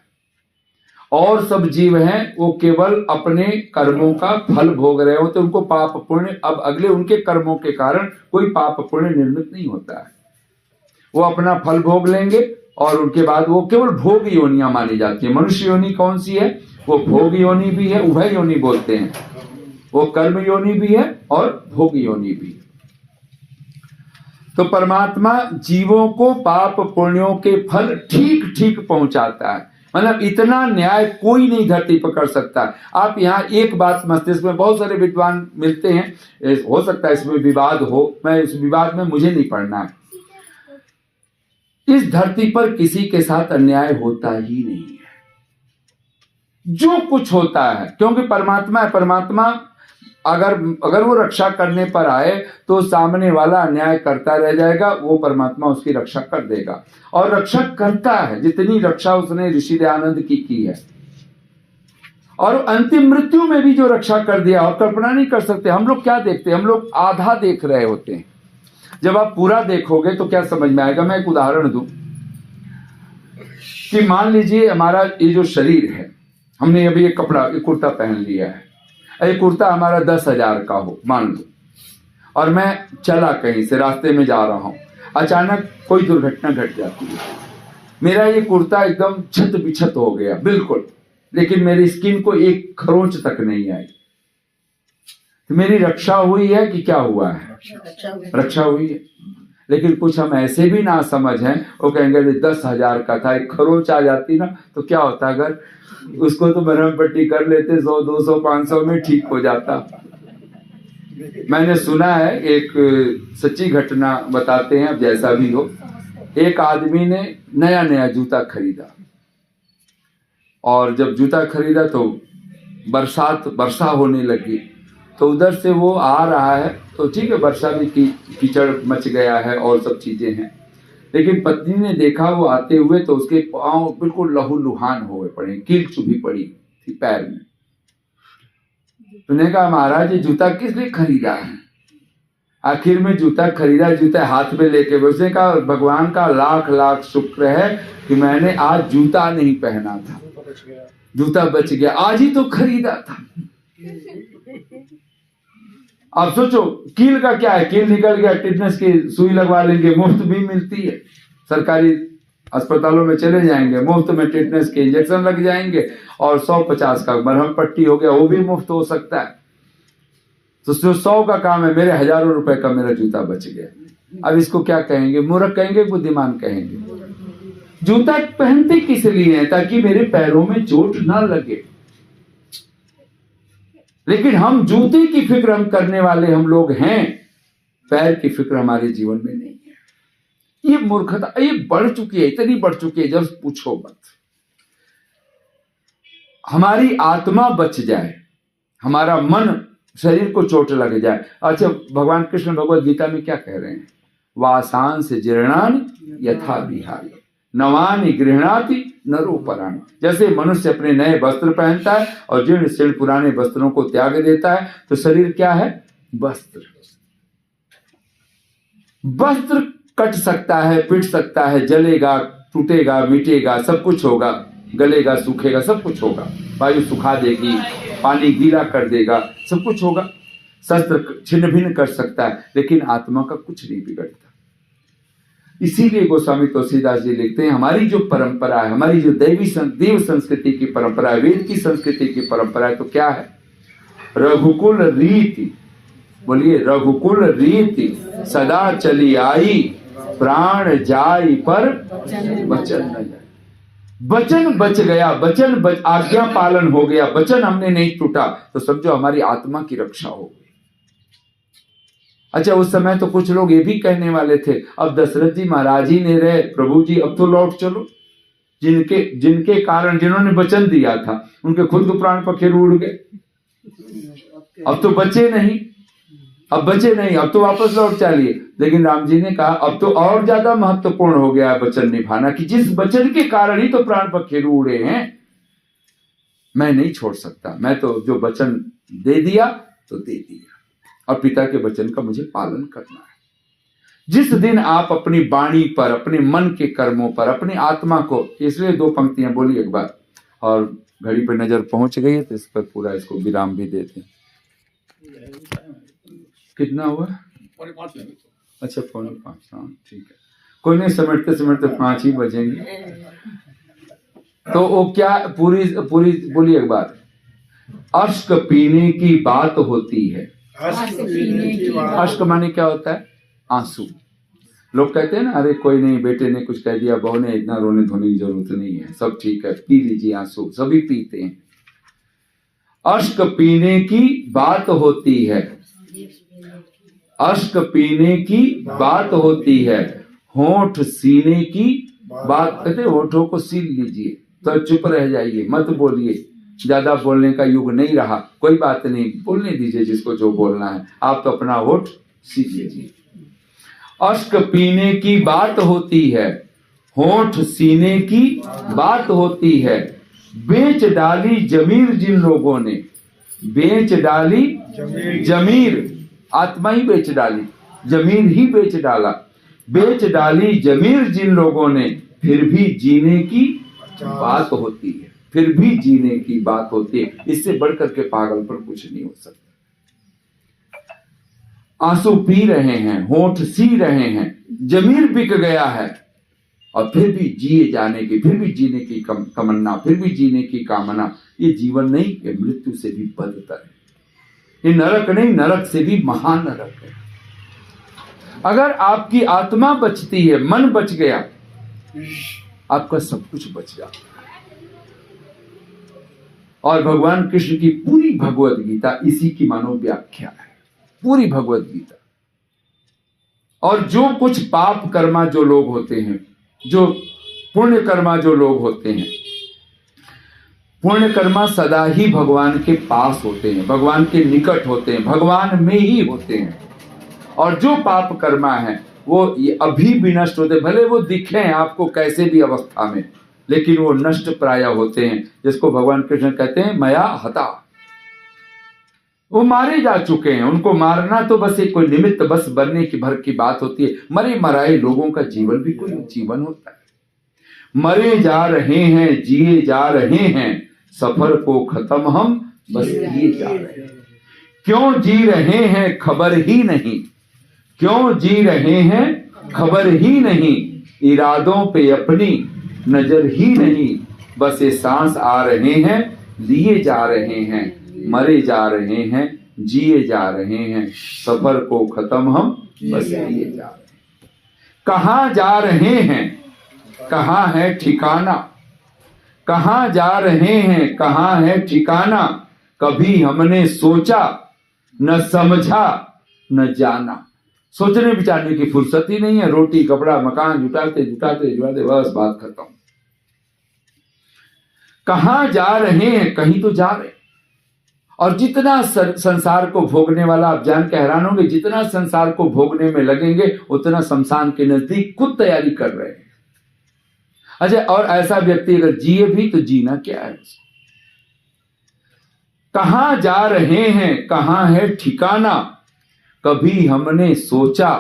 A: और सब जीव हैं वो केवल अपने कर्मों का फल भोग रहे हो, तो उनको पाप पुण्य, अब अगले उनके कर्मों के कारण कोई पाप पुण्य निर्मित नहीं होता है। वो अपना फल भोग लेंगे और उनके बाद वो केवल भोग योनियां मानी जाती है। मनुष्य योनि कौन सी है? वो भोग योनि भी है, उभय योनि बोलते हैं, वो कर्म योनि भी है और भोग योनि भी है। तो परमात्मा जीवों को पाप पुण्यों के फल ठीक ठीक पहुंचाता है, मतलब इतना न्याय कोई नहीं धरती पर कर सकता। आप यहाँ एक बात मस्तिष्क में, बहुत सारे विद्वान मिलते हैं, हो सकता है इसमें विवाद हो, मैं इस विवाद में मुझे नहीं पढ़ना है। इस धरती पर किसी के साथ अन्याय होता ही नहीं है, जो कुछ होता है, क्योंकि परमात्मा है। परमात्मा अगर वो रक्षा करने पर आए तो सामने वाला अन्याय करता रह जाएगा, वो परमात्मा उसकी रक्षा कर देगा, और रक्षा करता है। जितनी रक्षा उसने ऋषि दयानंद की है, और अंतिम मृत्यु में भी जो रक्षा कर दिया, और कल्पना नहीं कर सकते। हम लोग क्या देखते हैं? हम लोग आधा देख रहे होते हैं, जब आप पूरा देखोगे तो क्या समझ में आएगा। मैं एक उदाहरण दूं कि मान लीजिए हमारा ये जो शरीर है, हमने अभी एक कपड़ा, एक कुर्ता पहन लिया है, ये कुर्ता हमारा 10,000 का हो मान लो, और मैं चला कहीं से, रास्ते में जा रहा हूं, अचानक कोई दुर्घटना घट जाती है, मेरा ये कुर्ता एकदम छत बिछत हो गया बिल्कुल, लेकिन मेरी स्किन को एक खरोंच तक नहीं आई, तो मेरी रक्षा हुई है कि क्या हुआ है? रक्षा हुई है। लेकिन कुछ हम ऐसे भी ना समझ हैं, वो कहेंगे 10,000 का था, एक खरोंच आ जाती ना तो क्या होता, अगर उसको तो मरहम पट्टी कर लेते, 100, 200, 500 में ठीक हो जाता। मैंने सुना है, एक सच्ची घटना बताते हैं, अब जैसा भी हो, एक आदमी ने नया नया जूता खरीदा, और जब जूता खरीदा तो वर्षा होने लगी, तो उधर से वो आ रहा है, तो ठीक है, वर्षा भी कीचड़ मच गया है और सब चीजें हैं, लेकिन पत्नी ने देखा वो आते हुए तो उसके पांव बिल्कुल लहूलुहान हुए पड़े, कील चुभी पड़ी थी पैर में। उसने कहा, महाराज ये जूता किस लिए खरीदा है? आखिर में जूता खरीदा, जूता हाथ में लेके, उसने कहा, भगवान का लाख लाख शुक्र है कि मैंने आज जूता नहीं पहना था, जूता बच गया, आज ही तो खरीदा था। अब सोचो, कील का क्या है? कील निकल गया, टिटनेस की सुई लगवा लेंगे, मुफ्त भी मिलती है, सरकारी अस्पतालों में चले जाएंगे, मुफ्त में टिटनेस के इंजेक्शन लग जाएंगे, और 150 का मरहम पट्टी हो गया, वो भी मुफ्त हो सकता है। तो 100 का काम है, मेरे हजारों रुपए का मेरा जूता बच गया। अब इसको क्या कहेंगे? मूर्ख कहेंगे, बुद्धिमान कहेंगे? जूता पहनते किस लिए है? ताकि मेरे पैरों में चोट ना लगे। लेकिन हम जूते की फिक्र हम करने वाले हम लोग हैं, पैर की फिक्र हमारे जीवन में नहीं है। ये मूर्खता, ये बढ़ चुकी है, इतनी बढ़ चुकी है जब पूछो मत। हमारी आत्मा बच जाए, हमारा मन, शरीर को चोट लग जाए। अच्छा, भगवान कृष्ण भगवद गीता में क्या कह रहे हैं? वासांस जीर्णानि यथा विहाय नवानि गृह्णाति नरोपराणि। जैसे मनुष्य अपने नए वस्त्र पहनता है और जीर्ण शीर्ण पुराने वस्त्रों को त्याग देता है, तो शरीर क्या है? वस्त्र। वस्त्र कट सकता है, पिट सकता है, जलेगा, टूटेगा, मिटेगा, सब कुछ होगा, गलेगा, सूखेगा, सब कुछ होगा, वायु सुखा देगी, पानी गीला कर देगा, सब कुछ होगा, शस्त्र छिन्न भिन्न कर सकता है, लेकिन आत्मा का कुछ नहीं बिगड़ता। इसीलिए गोस्वामी तुलसीदास जी लिखते हैं, हमारी जो परंपरा है, हमारी जो देव संस्कृति की परंपरा है, वेद की संस्कृति की परंपरा है, तो क्या है? रघुकुल रीति, बोलिए, रघुकुल रीति सदा चली आई, प्राण जाई पर वचन न जाए। वचन बच गया, आज्ञा पालन हो गया, वचन हमने नहीं टूटा, तो समझो हमारी आत्मा की रक्षा हो गई। अच्छा, उस समय तो कुछ लोग ये भी कहने वाले थे, अब दशरथ जी महाराज ही नहीं रहे, प्रभु जी अब तो लौट चलो। जिनके कारण, जिन्होंने वचन दिया था, उनके खुद को प्राण पखेरु उड़ गए, अब तो बचे नहीं, अब तो वापस लौट चलिए। लेकिन राम जी ने कहा, अब तो और ज्यादा महत्वपूर्ण हो गया वचन निभाना, कि जिस वचन के कारण ही तो प्राण पखेरु उड़े हैं। मैं नहीं छोड़ सकता, मैं तो जो वचन दे दिया तो दे दिया, और पिता के वचन का मुझे पालन करना है। जिस दिन आप अपनी वाणी पर, अपने मन के कर्मों पर, अपनी आत्मा को, इसलिए 2 पंक्तियां बोली एक बार, और घड़ी पर नजर पहुंच गई है तो इस पर पूरा इसको विराम भी देते हैं। कितना हुआ? 5:45। अच्छा 5:45, हाँ ठीक है, कोई नहीं, समेटते समेटते 5 ही बजेंगे। तो वो क्या, पूरी पूरी बोलिए एक बार। अश्क पीने की बात होती है। अश्क माने क्या होता है? आंसू। लोग कहते हैं ना, अरे कोई नहीं, बेटे ने कुछ कह दिया, बहू ने, इतना रोने धोने की जरूरत नहीं है, सब ठीक है, पी लीजिए आंसू, सभी पीते हैं। अश्क पीने की बात होती है, अश्क पीने की बात होती है, होंठ सीने की बात, कहते होंठों को सील लीजिए, तो चुप रह जाइए, मत बोलिए, ज्यादा बोलने का युग नहीं रहा, कोई बात नहीं, बोलने दीजिए जिसको जो बोलना है, आप तो अपना होंठ सील लीजिए। अश्क पीने की बात होती है, होंठ सीने की बात होती है, बेच डाली जमीर जिन लोगों ने, बेच डाली जमीर, आत्मा ही बेच डाली, जमीर ही बेच डाला, बेच डाली जमीर जिन लोगों ने, फिर भी जीने की बात होती है, फिर भी जीने की बात होती है। इससे बढ़कर के पागल पर कुछ नहीं हो सकता। आंसू पी रहे हैं, होंठ सी रहे हैं, जमीर बिक गया है, और फिर भी जिए जाने की, फिर भी जीने की तमन्ना, फिर भी जीने की कामना। ये जीवन नहीं, ये मृत्यु से भी बदतर है, ये नरक नहीं, नरक से भी महानरक है। अगर आपकी आत्मा बचती है, मन बच गया, आपका सब कुछ बच जाता है। और भगवान कृष्ण की पूरी भगवत गीता इसी की मानो व्याख्या है, पूरी भगवत गीता। और जो कुछ पाप कर्मा जो लोग होते हैं, जो पुण्य कर्मा जो लोग होते हैं, पुण्य कर्मा सदा ही भगवान के पास होते हैं, भगवान के निकट होते हैं, भगवान में ही होते हैं। और जो पाप कर्मा है वो अभी भी नष्ट होते, भले वो दिखें आपको कैसे भी अवस्था में, लेकिन वो नष्ट प्राय होते हैं, जिसको भगवान कृष्ण कहते हैं मया हता। वो मारे जा चुके हैं, उनको मारना तो बस एक कोई निमित्त बस बनने की भर की बात होती है। मरे मराए लोगों का जीवन भी कोई जीवन होता है। मरे जा रहे हैं, जिए जा रहे हैं, सफर को खत्म हम बस किए जा रहे हैं। क्यों जी रहे हैं खबर ही नहीं, क्यों जी रहे हैं खबर ही नहीं, इरादों पे अपनी नजर ही नहीं, बस ये सांस आ रहे हैं, लिए जा रहे हैं, मरे जा रहे हैं, जिए जा रहे हैं, सफर को खत्म हम बस लिए जा रहे हैं। कहाँ जा रहे हैं, कहाँ है ठिकाना, कहाँ जा रहे हैं, कहाँ है ठिकाना, कभी हमने सोचा न समझा न जाना। सोचने विचारने की फुर्सत ही नहीं है, रोटी कपड़ा मकान जुटाते जुटाते जुटाते बस बात खत्म। कहाँ जा रहे हैं, कहीं तो जा रहे हैं। और जितना संसार को भोगने वाला, आप जान के हैरान होंगे, जितना संसार को भोगने में लगेंगे उतना शमशान के नजदीक खुद तैयारी कर रहे हैं। अच्छा, और ऐसा व्यक्ति अगर जिए भी तो जीना क्या है उसको? कहाँ जा रहे हैं, कहाँ है ठिकाना, कभी हमने सोचा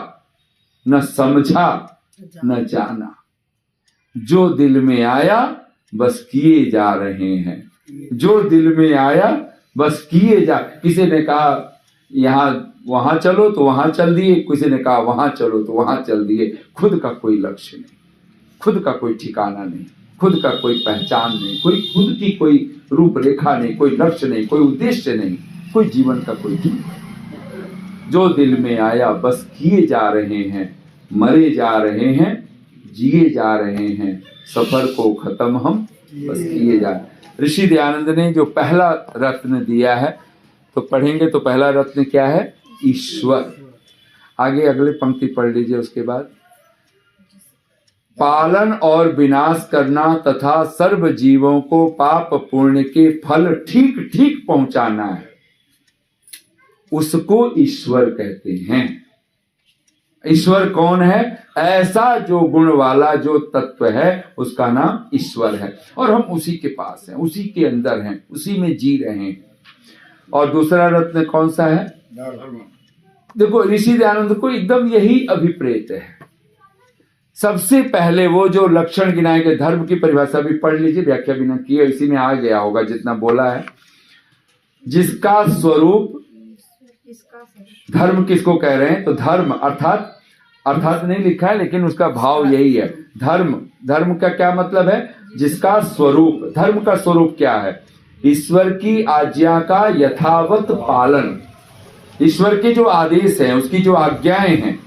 A: न समझा न जाना। जो दिल में आया बस किए जा रहे हैं, जो दिल में आया बस किए जा। किसी ने कहा यहाँ वहां चलो तो वहां चल दिए, किसी ने कहा वहां चलो तो वहां चल दिए। खुद का कोई लक्ष्य नहीं, खुद का कोई ठिकाना नहीं, खुद का कोई पहचान नहीं, कोई खुद की कोई रूपरेखा नहीं, कोई लक्ष्य नहीं, कोई उद्देश्य नहीं, कोई जीवन का कोई जीवन। जो दिल में आया बस किए जा रहे हैं, मरे जा रहे हैं, जिए जा रहे हैं, सफर को खत्म हम बस किए जा रहे हैं। ऋषि दयानंद ने जो पहला रत्न दिया है, तो पढ़ेंगे तो पहला रत्न क्या है? ईश्वर। आगे अगले पंक्ति पढ़ लीजिए उसके बाद। पालन और विनाश करना तथा सर्व जीवों को पाप पुण्य के फल ठीक ठीक पहुंचाना है, उसको ईश्वर कहते हैं। ईश्वर कौन है? ऐसा जो गुण वाला जो तत्व है उसका नाम ईश्वर है, और हम उसी के पास हैं, उसी के अंदर हैं, उसी में जी रहे हैं। और दूसरा रत्न कौन सा है? देखो ऋषि दयानंद को एकदम यही अभिप्रेत है। सबसे पहले वो जो लक्षण गिनाए गए, धर्म की परिभाषा भी पढ़ लीजिए, व्याख्या बिना किए इसी में आ गया होगा जितना बोला है। जिसका स्वरूप, धर्म किसको कह रहे हैं? तो धर्म अर्थात नहीं लिखा है, लेकिन उसका भाव यही है। धर्म का क्या मतलब है? जिसका स्वरूप। धर्म का स्वरूप क्या है? ईश्वर की आज्ञा का यथावत पालन, ईश्वर के जो आदेश हैं, उसकी जो आज्ञाएं हैं,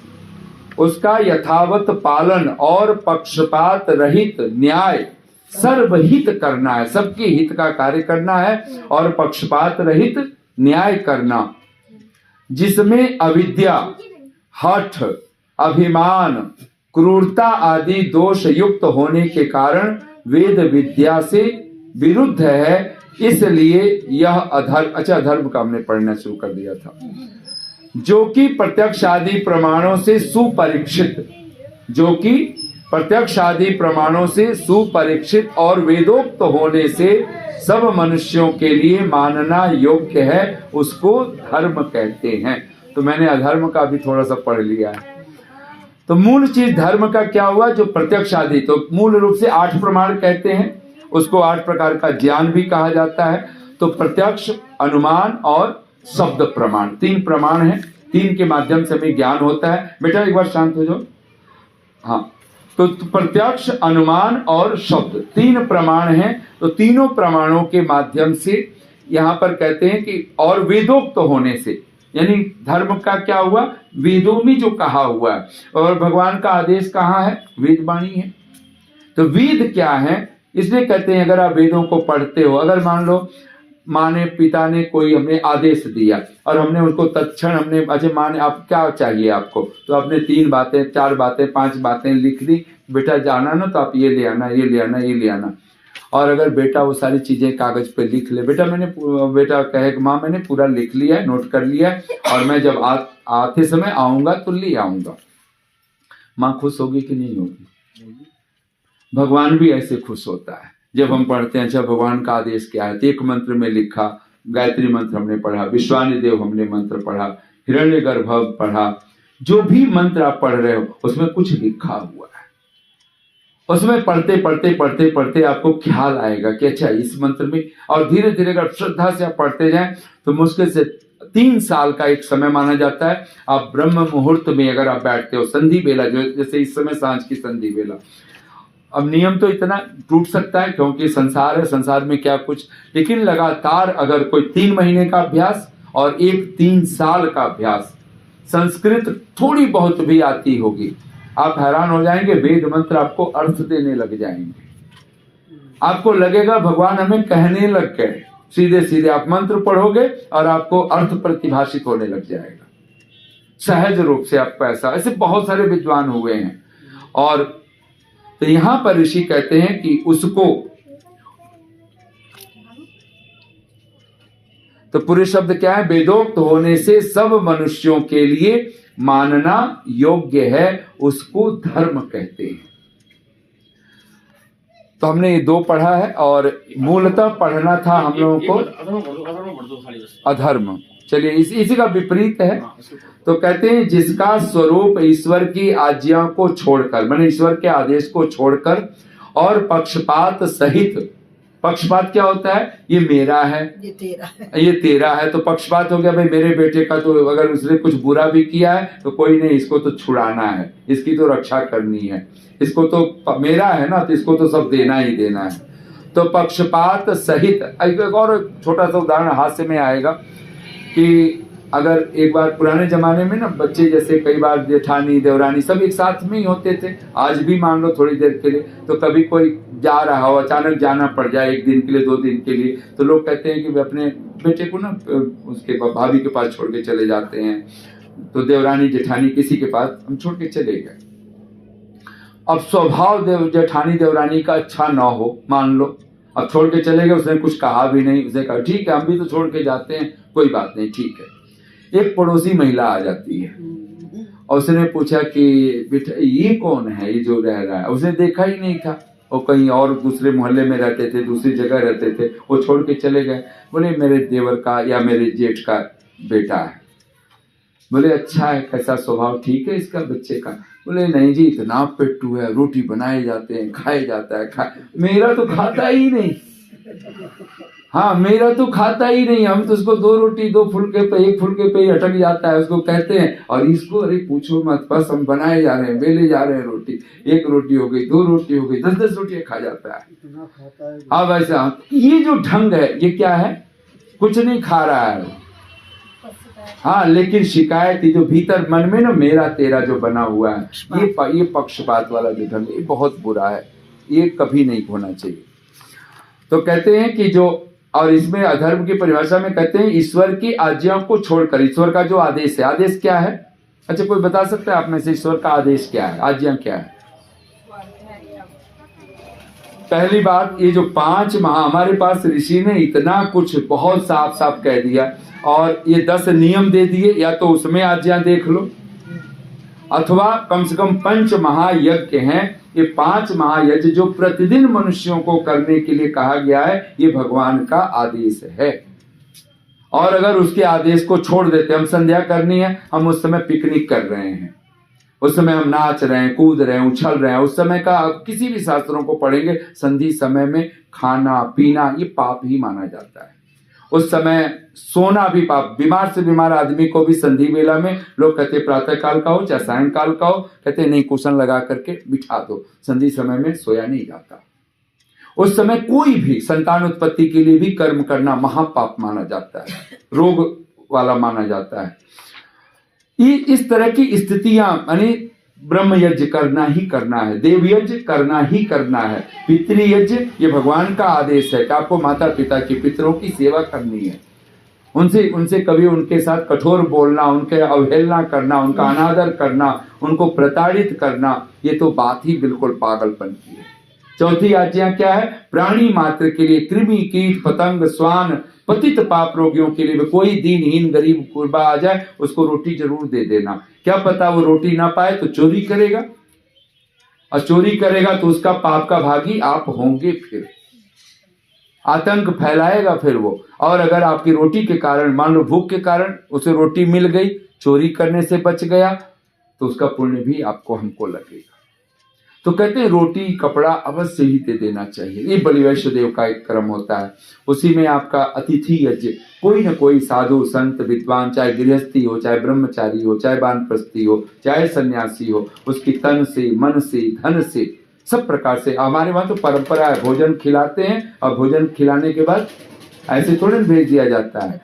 A: उसका यथावत पालन और पक्षपात रहित न्याय, सर्वहित करना है, सबके हित का कार्य करना है और पक्षपात रहित न्याय करना, जिसमें अविद्या, हठ, अभिमान, क्रूरता आदि दोष युक्त होने के कारण वेद विद्या से विरुद्ध है, इसलिए यह अधर्म। अच्छा, धर्म का हमने पढ़ना शुरू कर दिया था। जो कि प्रत्यक्ष आदि प्रमाणों से सुपरीक्षित, जो कि प्रत्यक्ष आदि प्रमाणों से सुपरीक्षित और वेदोक्त होने से सब मनुष्यों के लिए मानना योग्य है, उसको धर्म कहते हैं। तो मैंने अधर्म का भी थोड़ा सा पढ़ लिया है। तो मूल चीज धर्म का क्या हुआ? जो प्रत्यक्ष आदि, तो मूल रूप से 8 प्रमाण कहते हैं, उसको 8 प्रकार का ज्ञान भी कहा जाता है। तो प्रत्यक्ष, अनुमान और शब्द प्रमाण, 3 प्रमाण हैं। 3 के माध्यम से हमें ज्ञान होता है। बेटा एक बार शांत हो जाओ। हाँ, तो प्रत्यक्ष, अनुमान और शब्द 3 प्रमाण हैं। तो तीनों प्रमाणों के माध्यम से यहाँ पर कहते हैं कि और वेदोक्त होने से, यानी धर्म का क्या हुआ? वेदों में जो कहा हुआ है, और भगवान का आदेश कहाँ है? वेद वाणी है। तो वेद क्या है? इसलिए कहते हैं अगर आप वेदों को पढ़ते हो, अगर मान लो माँ ने, पिता ने कोई हमें आदेश दिया और हमने उसको तत्क्षण हमने, अच्छा माँ ने, आप क्या चाहिए आपको, तो आपने 3 बातें, 4 बातें, 5 बातें लिख दी, बेटा जाना ना तो आप ये ले आना, ये ले आना, ये ले आना। और अगर बेटा वो सारी चीजें कागज पे लिख ले, बेटा कहे कि माँ मैंने पूरा लिख लिया है, नोट कर लिया है, और मैं जब आते समय आऊंगा तो ले आऊंगा। माँ खुश होगी कि नहीं होगी? भगवान भी ऐसे खुश होता है जब हम पढ़ते हैं। अच्छा भगवान का आदेश क्या है? तो एक मंत्र में लिखा, गायत्री मंत्र हमने पढ़ा, विश्वानिदेव हमने मंत्र पढ़ा, हिरण्यगर्भ पढ़ा, जो भी मंत्र आप पढ़ रहे हो उसमें कुछ लिखा हुआ है। उसमें पढ़ते आपको ख्याल आएगा कि अच्छा इस मंत्र में, और धीरे धीरे अगर श्रद्धा से आप पढ़ते जाएं तो मुश्किल से 3 साल का एक समय माना जाता है। आप ब्रह्म मुहूर्त में अगर आप बैठते हो, संधि बेला, जो जैसे इस समय सांझ की संधि बेला, अब नियम तो इतना टूट सकता है क्योंकि संसार है, संसार में क्या कुछ, लेकिन लगातार अगर कोई 3 महीने का अभ्यास और एक 3 साल का अभ्यास, संस्कृत थोड़ी बहुत भी आती होगी, आप हैरान हो जाएंगे, वेद मंत्र आपको अर्थ देने लग जाएंगे। आपको लगेगा भगवान हमें कहने लग गए, सीधे सीधे आप मंत्र पढ़ोगे और आपको अर्थ प्रतिभाषित होने लग जाएगा सहज रूप से। आपको ऐसे बहुत सारे विद्वान हुए हैं। और तो यहां पर ऋषि कहते हैं कि उसको, तो पूरे शब्द क्या है? वेदोक्त होने से सब मनुष्यों के लिए मानना योग्य है, उसको धर्म कहते हैं। तो हमने ये 2 पढ़ा है, और मूलतः पढ़ना था हम लोगों को अधर्म। चलिए इसी का विपरीत है। तो कहते हैं जिसका स्वरूप ईश्वर की आज्ञा को छोड़कर, माने ईश्वर के आदेश को छोड़कर, और पक्षपात सहित, पक्षपात क्या होता है? ये मेरा है, ये तेरा है, तो पक्षपात हो गया भाई मेरे बेटे का, तो अगर उसने कुछ बुरा भी किया है तो कोई नहीं, इसको तो छुड़ाना है, इसकी तो रक्षा करनी है, इसको तो मेरा है ना, तो इसको तो सब देना ही देना है। तो पक्षपात सहित, एक और छोटा सा उदाहरण हास्य में आएगा कि अगर एक बार पुराने जमाने में ना बच्चे, जैसे कई बार जेठानी देवरानी सब एक साथ में ही होते थे, आज भी मान लो थोड़ी देर के लिए, तो कभी कोई जा रहा हो, अचानक जाना पड़ जाए 1 दिन के लिए, 2 दिन के लिए, तो लोग कहते हैं कि वे अपने बेटे को ना उसके भाभी के पास छोड़ के चले जाते हैं। तो देवरानी जेठानी किसी के पास हम छोड़ के चले गए। अब स्वभाव जेठानी देवरानी का अच्छा ना हो, मान लो अब छोड़ के चले गए, उसने कुछ कहा भी नहीं, उसने कहा ठीक है हम भी तो छोड़ के जाते हैं, कोई बात नहीं, ठीक है। एक पड़ोसी महिला आ जाती है और उसने पूछा कि बेटा ये कौन है, ये जो रह रहा है? उसने देखा ही नहीं था, वो कहीं और दूसरे मोहल्ले में रहते थे, दूसरी जगह रहते थे, वो छोड़ के चले गए। बोले मेरे देवर का या मेरे जेठ का बेटा है। बोले अच्छा है, कैसा स्वभाव, ठीक है इसका बच्चे का? बोले नहीं जी, इतना पेट्टू है, रोटी बनाए जाते हैं, खाए जाता है, मेरा तो खाता ही नहीं। हाँ, मेरा तो खाता ही नहीं, हम तो उसको 2 रोटी 2 फुलके पे, 1 फुलके पे ही अटक जाता है, उसको कहते हैं। और इसको अरे पूछो मत, बस हम बनाए जा रहे हैं, बेले जा रहे हैं रोटी, 1 रोटी हो गई, 2 रोटी हो गई, 10-10 रोटियां खा जाता है। अब ऐसा ये जो ढंग है, ये क्या है? कुछ नहीं खा रहा है। हाँ, लेकिन शिकायत जो भीतर मन में ना मेरा तेरा जो बना हुआ है, ये पक्षपात वाला जो ढंग, ये बहुत बुरा है, ये कभी नहीं होना चाहिए। तो कहते हैं कि जो, और इसमें अधर्म की परिभाषा में कहते हैं ईश्वर की आज्ञाओं को छोड़कर, ईश्वर का जो आदेश है, आदेश क्या है? अच्छा, कोई बता सकता है आप में से ईश्वर का आदेश क्या है, आज्ञा क्या है? पहली बात, ये जो 5 हमारे पास ऋषि ने इतना कुछ बहुत साफ साफ कह दिया, और ये 10 नियम दे दिए, या तो उसमें आज्ञा देख लो, अथवा कम से कम 5 महायज्ञ हैं। ये 5 महायज्ञ जो प्रतिदिन मनुष्यों को करने के लिए कहा गया है, ये भगवान का आदेश है। और अगर उसके आदेश को छोड़ देते, हम संध्या करनी है, हम उस समय पिकनिक कर रहे हैं, उस समय हम नाच रहे हैं, कूद रहे हैं, उछल रहे हैं, उस समय का किसी भी शास्त्रों को पढ़ेंगे, संधि समय में खाना पीना ये पाप ही माना जाता है। उस समय सोना भी पाप, बीमार से बीमार आदमी को भी संधि वेला में लोग कहते प्रातः काल का हो चाहे सायंकाल का हो, कहते नहीं कुशन लगा करके बिठा दो, संधि समय में सोया नहीं जाता। उस समय कोई भी संतान उत्पत्ति के लिए भी कर्म करना महापाप माना जाता है, रोग वाला माना जाता है। इस तरह की स्थितियां, यानी ब्रह्म यज्ञ करना ही करना है, देव यज्ञ करना ही करना है, पितृयज्ञ ये भगवान का आदेश है कि आपको माता पिता की, पितरों की सेवा करनी है, उनसे कभी उनके साथ कठोर बोलना, उनके अवहेलना करना, उनका अनादर करना, उनको प्रताड़ित करना, ये तो बात ही बिल्कुल पागलपन की है। चौथी आज्ञा क्या है? प्राणी मात्र के लिए, कृमि कीट पतंग स्वान पतित पाप रोगियों के लिए कोई दीनहीन गरीब कुर्बा आ जाए, उसको रोटी जरूर दे देना। क्या पता वो रोटी ना पाए तो चोरी करेगा, और चोरी करेगा तो उसका पाप का भागी आप होंगे, फिर आतंक फैलाएगा फिर वो। और अगर आपकी रोटी के कारण, मान लो भूख के कारण उसे रोटी मिल गई, चोरी करने से बच गया, तो उसका पुण्य भी आपको हमको लगेगा। तो कहते हैं रोटी कपड़ा अवश्य ही दे देना चाहिए, ये बलि वैष्णदेव का एक क्रम होता है। उसी में आपका अतिथि यज्ञ, कोई न कोई साधु संत विद्वान, चाहे गृहस्थी हो, चाहे ब्रह्मचारी हो, चाहे वानप्रस्थी हो, चाहे सन्यासी हो, उसकी तन से, मन से, धन से, सब प्रकार से। हमारे वहां तो परंपरा है, भोजन खिलाते हैं, और भोजन खिलाने के बाद ऐसे थोड़े भेज दिया जाता है,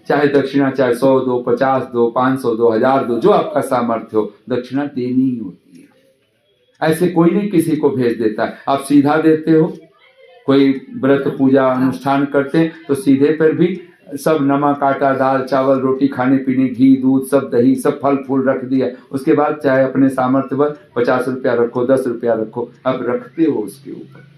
A: चाहे दक्षिणा, चाहे 100 दो, 50 दो, 500 दो, 1000 दो, जो आपका सामर्थ्य हो, दक्षिणा देनी ही होती है। ऐसे कोई नहीं किसी को भेज देता है। आप सीधा देते हो, कोई व्रत पूजा अनुष्ठान करते हैं तो सीधे पर भी सब नमक आटा दाल चावल रोटी खाने पीने, घी दूध सब, दही सब, फल फूल रख दिया, उसके बाद चाहे अपने सामर्थ्य पर 50 रुपया रखो, 10 रुपया रखो, अब रखते हो उसके ऊपर।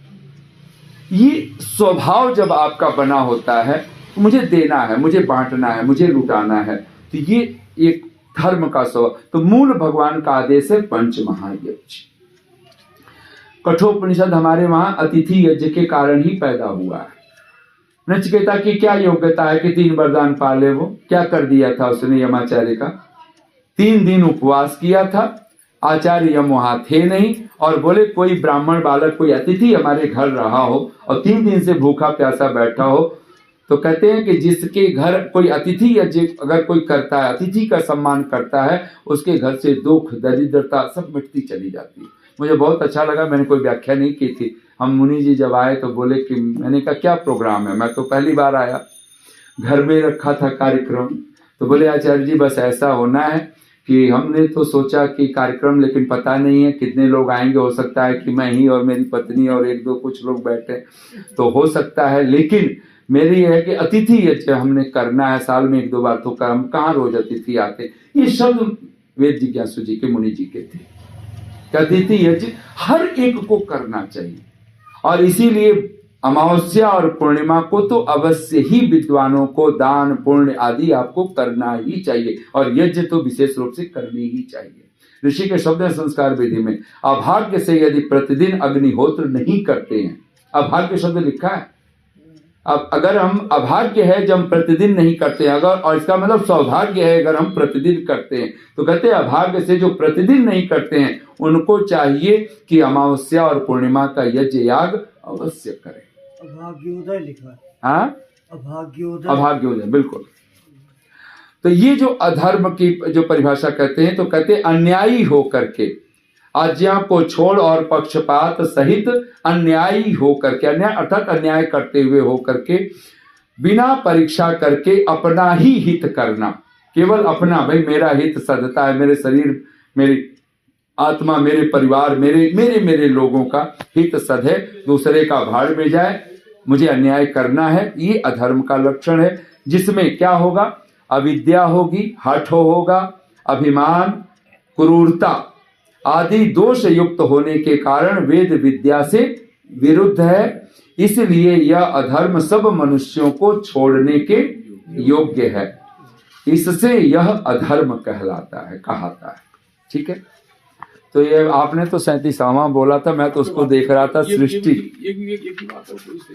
A: ये स्वभाव जब आपका बना होता है, मुझे देना है, मुझे बांटना है, मुझे लुटाना है, तो ये एक धर्म का स्वभाव। तो मूल भगवान का आदेश है 5 महायज्ञ। कठोपनिषद हमारे वहां अतिथि यज्ञ के कारण ही पैदा हुआ है। नचिकेता की क्या योग्यता है कि 3 वरदान पाले? वो क्या कर दिया था उसने यमाचार्य का? 3 दिन उपवास किया था, आचार्य यम वहां थे नहीं, और बोले कोई ब्राह्मण बालक, कोई अतिथि हमारे घर रहा हो और 3 दिन से भूखा प्यासा बैठा हो, तो कहते हैं कि जिसके घर कोई अतिथि यज्ञ अगर कोई करता है, अतिथि का सम्मान करता है, उसके घर से दुख दरिद्रता सब मिटती चली जाती है। मुझे बहुत अच्छा लगा, मैंने कोई व्याख्या नहीं की थी। हम मुनि जी जब आए तो बोले कि, मैंने कहा क्या प्रोग्राम है, मैं तो पहली बार आया, घर में रखा था कार्यक्रम, तो बोले आचार्य जी बस ऐसा होना है कि हमने तो सोचा कि कार्यक्रम, लेकिन पता नहीं है कितने लोग आएंगे, हो सकता है कि मैं ही और मेरी पत्नी और 1-2 कुछ लोग बैठे, तो हो सकता है, लेकिन मेरी है कि अतिथि यज्ञ हमने करना है, साल में 1-2 बार, तो हम कहाँ रोज अतिथि आते। ये शब्द वेद जिज्ञासु जी के, मुनि जी के थे। अतिथि यज्ञ हर एक को करना चाहिए, और इसीलिए अमावस्या और पूर्णिमा को तो अवश्य ही विद्वानों को दान पुण्य आदि आपको करना ही चाहिए, और यज्ञ तो विशेष रूप से करनी ही चाहिए। ऋषि के शब्द संस्कार विधि में अभाग्य से यदि प्रतिदिन अग्निहोत्र नहीं करते हैं, अभाग्य शब्द लिखा है। अब अगर हम अभाग्य है जब हम प्रतिदिन नहीं करते हैं, अगर, और इसका मतलब सौभाग्य है अगर हम प्रतिदिन करते हैं, तो कहते हैं अभाग्य से जो प्रतिदिन नहीं करते हैं उनको चाहिए कि अमावस्या और पूर्णिमा का यज्ञ याग अवश्य करें।
B: अभाग्योदय लिखा है।
A: हाँ, अभाग्योदय, बिल्कुल। तो ये जो अधर्म की जो परिभाषा कहते हैं, तो कहते हैं अन्यायी होकर के, आज्ञा को छोड़ और पक्षपात सहित अन्यायी होकर के, अन्याय अर्थात अन्याय करते हुए होकर के, बिना परीक्षा करके अपना ही हित करना, केवल अपना, भाई मेरा हित सदता है, मेरे शरीर, मेरी आत्मा, मेरे परिवार, मेरे लोगों का हित सद है, दूसरे का भाड़ में जाए, मुझे अन्याय करना है, ये अधर्म का लक्षण है। जिसमें क्या होगा, अविद्या होगी, हठ होगा, अभिमान, क्रूरता आदि दोष युक्त होने के कारण वेद विद्या से विरुद्ध है। इसलिए यह अधर्म सब मनुष्यों को छोड़ने के योग्य है, इससे यह अधर्म कहलाता है, कहाता है। ठीक है, तो ये आपने तो 37वां बोला था, मैं तो उसको देख रहा था, सृष्टि।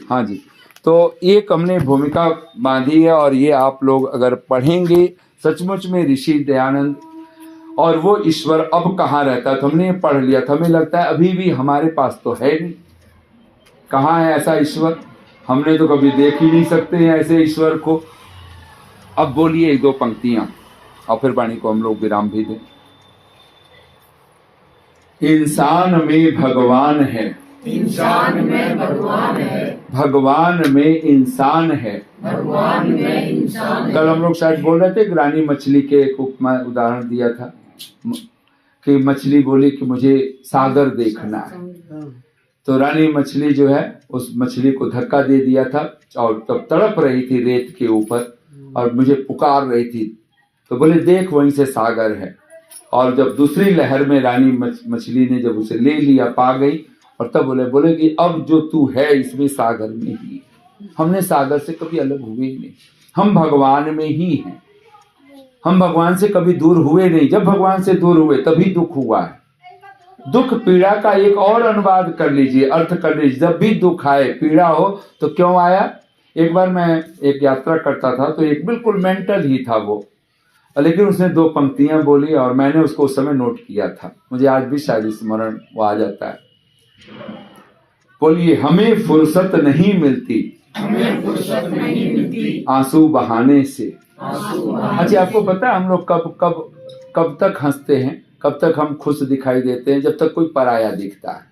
A: हाँ जी, तो एक हमने भूमिका बांधी है, और ये आप लोग अगर पढ़ेंगे सचमुच में ऋषि दयानंद और वो ईश्वर अब कहाँ रहता है, तो हमने पढ़ लिया था। हमें लगता है अभी भी हमारे पास तो है नहीं, कहाँ है ऐसा ईश्वर, हमने तो कभी देख ही नहीं सकते हैं ऐसे ईश्वर को। अब बोलिए 1-2 पंक्तियां और फिर वाणी को हम लोग विराम भी दें। इंसान में भगवान है,
C: इंसान में भगवान है,
A: भगवान में इंसान है,
C: भगवान में इंसान है।
A: कल हम लोग शायद बोल रहे थे कि रानी मछली के एक उपमा उदाहरण दिया था कि मछली बोली कि मुझे सागर देखना है, तो रानी मछली जो है उस मछली को धक्का दे दिया था और तब तड़प रही थी रेत के ऊपर और मुझे पुकार रही थी, तो बोले देख वहीं से सागर है। और जब दूसरी लहर में रानी मछली ने जब उसे ले लिया, पा गई, और तब बोले कि अब जो तू है इसमें सागर में ही, हमने सागर से कभी अलग हुए ही नहीं, हम भगवान में ही हैं, हम भगवान से कभी दूर हुए नहीं। जब भगवान से दूर हुए तभी दुख हुआ है। दुख पीड़ा का एक और अनुवाद कर लीजिए, अर्थ कर लीजिए, जब भी दुख आए, पीड़ा हो तो क्यों आया। एक बार मैं एक यात्रा करता था, तो एक बिल्कुल मेंटल ही था वो, लेकिन उसने 2 पंक्तियां बोली और मैंने उसको उस समय नोट किया था, मुझे आज भी शायद स्मरण वो आ जाता है। बोलिए, हमें फुर्सत नहीं मिलती,
C: हमें फुर्सत नहीं मिलती
A: आंसू बहाने से।
C: आंसू बहाने।
A: अच्छा, आपको पता है हम लोग कब तक हंसते हैं, कब तक हम खुश दिखाई देते हैं? जब तक कोई पराया दिखता है।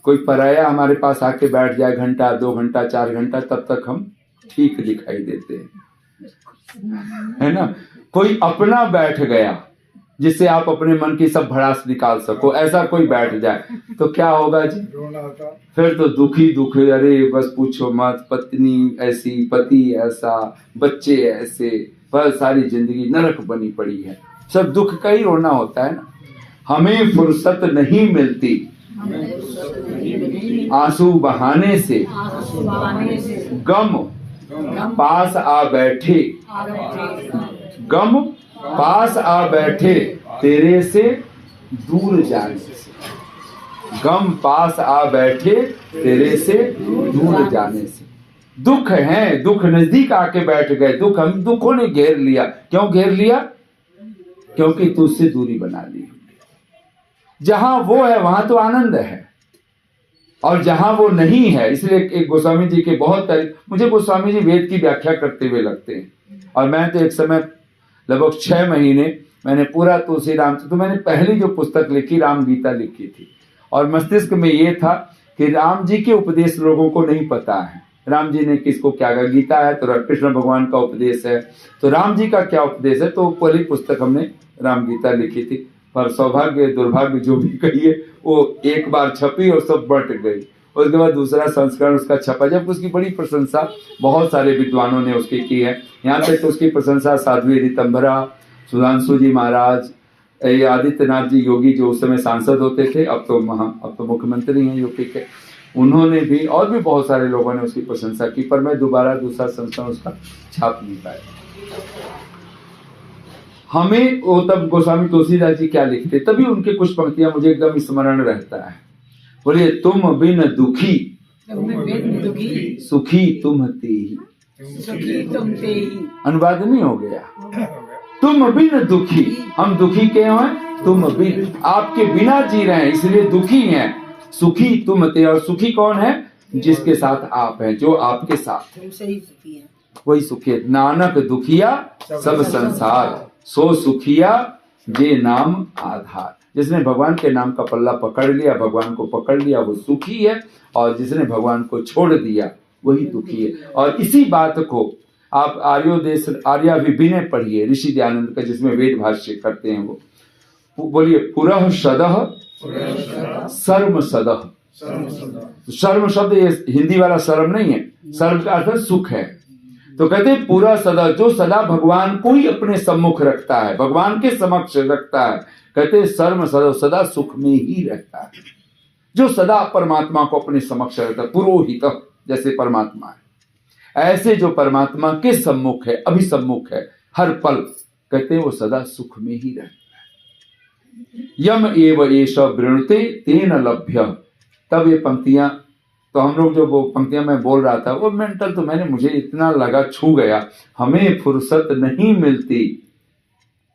A: कोई पराया हमारे पास आके बैठ जाए, घंटा 2 घंटा 4 घंटा, तब तक हम ठीक दिखाई देते हैं, है ना। कोई अपना बैठ गया जिससे आप अपने मन की सब भड़ास निकाल सको, ऐसा कोई बैठ जाए तो क्या होगा जी, फिर तो दुखी, अरे बस पूछो मत, पत्नी ऐसी, पति ऐसा, बच्चे ऐसे, बस सारी जिंदगी नरक बनी पड़ी है, सब दुख का ही रोना होता है ना। हमें फुर्सत नहीं मिलती आंसू बहाने से, गम पास आ बैठे, गम पास आ बैठे तेरे से दूर जाने से, गम पास आ बैठे तेरे से दूर जाने से। दुख है, दुख नजदीक आके बैठ गए, दुख हम दुखों ने घेर लिया। क्यों घेर लिया? क्योंकि तू उससे दूरी बना ली। जहां वो है वहां तो आनंद है, और जहां वो नहीं है, इसलिए एक गोस्वामी जी के बहुत मुझे गोस्वामी जी वेद की व्याख्या करते हुए लगते हैं। और मैं तो एक समय लगभग 6 महीने मैंने पूरा तुलसी राम, तो मैंने पहली जो पुस्तक लिखी राम गीता लिखी थी, और मस्तिष्क में ये था कि राम जी के उपदेश लोगों को नहीं पता है, राम जी ने किसको क्या कहा। गीता है तो कृष्ण भगवान का उपदेश है, तो राम जी का क्या उपदेश है, तो पहली पुस्तक हमने राम गीता लिखी थी। पर सौभाग्य दुर्भाग्य जो भी कहिए, वो एक बार छपी और सब बट गई। उसके बाद दूसरा संस्करण उसका छपा, जब उसकी बड़ी प्रशंसा बहुत सारे विद्वानों ने उसकी की है। यहाँ तक तो उसकी प्रशंसा साध्वी ऋतंभरा, सुधांशु जी महाराज, आदित्यनाथ जी योगी जो उस समय सांसद होते थे, अब तो मुख्यमंत्री हैं यूपी के, उन्होंने भी और भी बहुत सारे लोगों ने उसकी प्रशंसा की, पर मैं दोबारा दूसरा संस्करण उसका छाप नहीं पाया। हमें वो तब गोस्वामी तुलसीदास जी क्या लिखते, तभी उनके कुछ पंक्तियां मुझे एकदम स्मरण रहता है। बोलिए, तुम बिन दुखी
C: तुम बिन दुखी
A: सुखी तुम तेहि।
C: सुखी तुम तेहि।
A: अनुवाद नहीं हो गया? तुम बिन दुखी, हम दुखी क्यों हैं? तुम बिन, आपके बिना जी रहे हैं इसलिए दुखी हैं। सुखी तुम ते, और सुखी कौन है? जिसके साथ आप हैं, जो आपके साथ है
C: तुमसे ही सुखी है।
A: वही सुखी है। नानक दुखिया सब संसार, सो सुखिया जे नाम आधार। जिसने भगवान के नाम का पल्ला पकड़ लिया, भगवान को पकड़ लिया, वो सुखी है, और जिसने भगवान को छोड़ दिया वही दुखी है। और इसी बात को आप आर्योदेश आर्याभिविनय पढ़िए, ऋषि दयानंद का, जिसमें वेद भाष्य करते हैं वो। बोलिए, पुरः सदः सर्व सदः। शर्म शब्द ये हिंदी वाला शर्म नहीं है, शर्म का अर्थ सुख है। तो कहते हैं पूरा सदा, जो सदा भगवान को ही अपने सम्मुख रखता है, भगवान के समक्ष रखता है, कहते हैं सर्व सदा, सदा सुख में ही रहता है। जो सदा परमात्मा को अपने समक्ष रहता है, पुरोहित जैसे परमात्मा है, ऐसे जो परमात्मा के सम्मुख है, अभिसम्मुख है हर पल, कहते हैं वो सदा सुख में ही रहता है। यम एव एष वृणुते तेन लभ्य। तब ये पंक्तियां, तो हम लोग जो वो पंक्तियां मैं बोल रहा था वो मेंटल, तो मैंने, मुझे इतना लगा, छू गया। हमें फुर्सत नहीं मिलती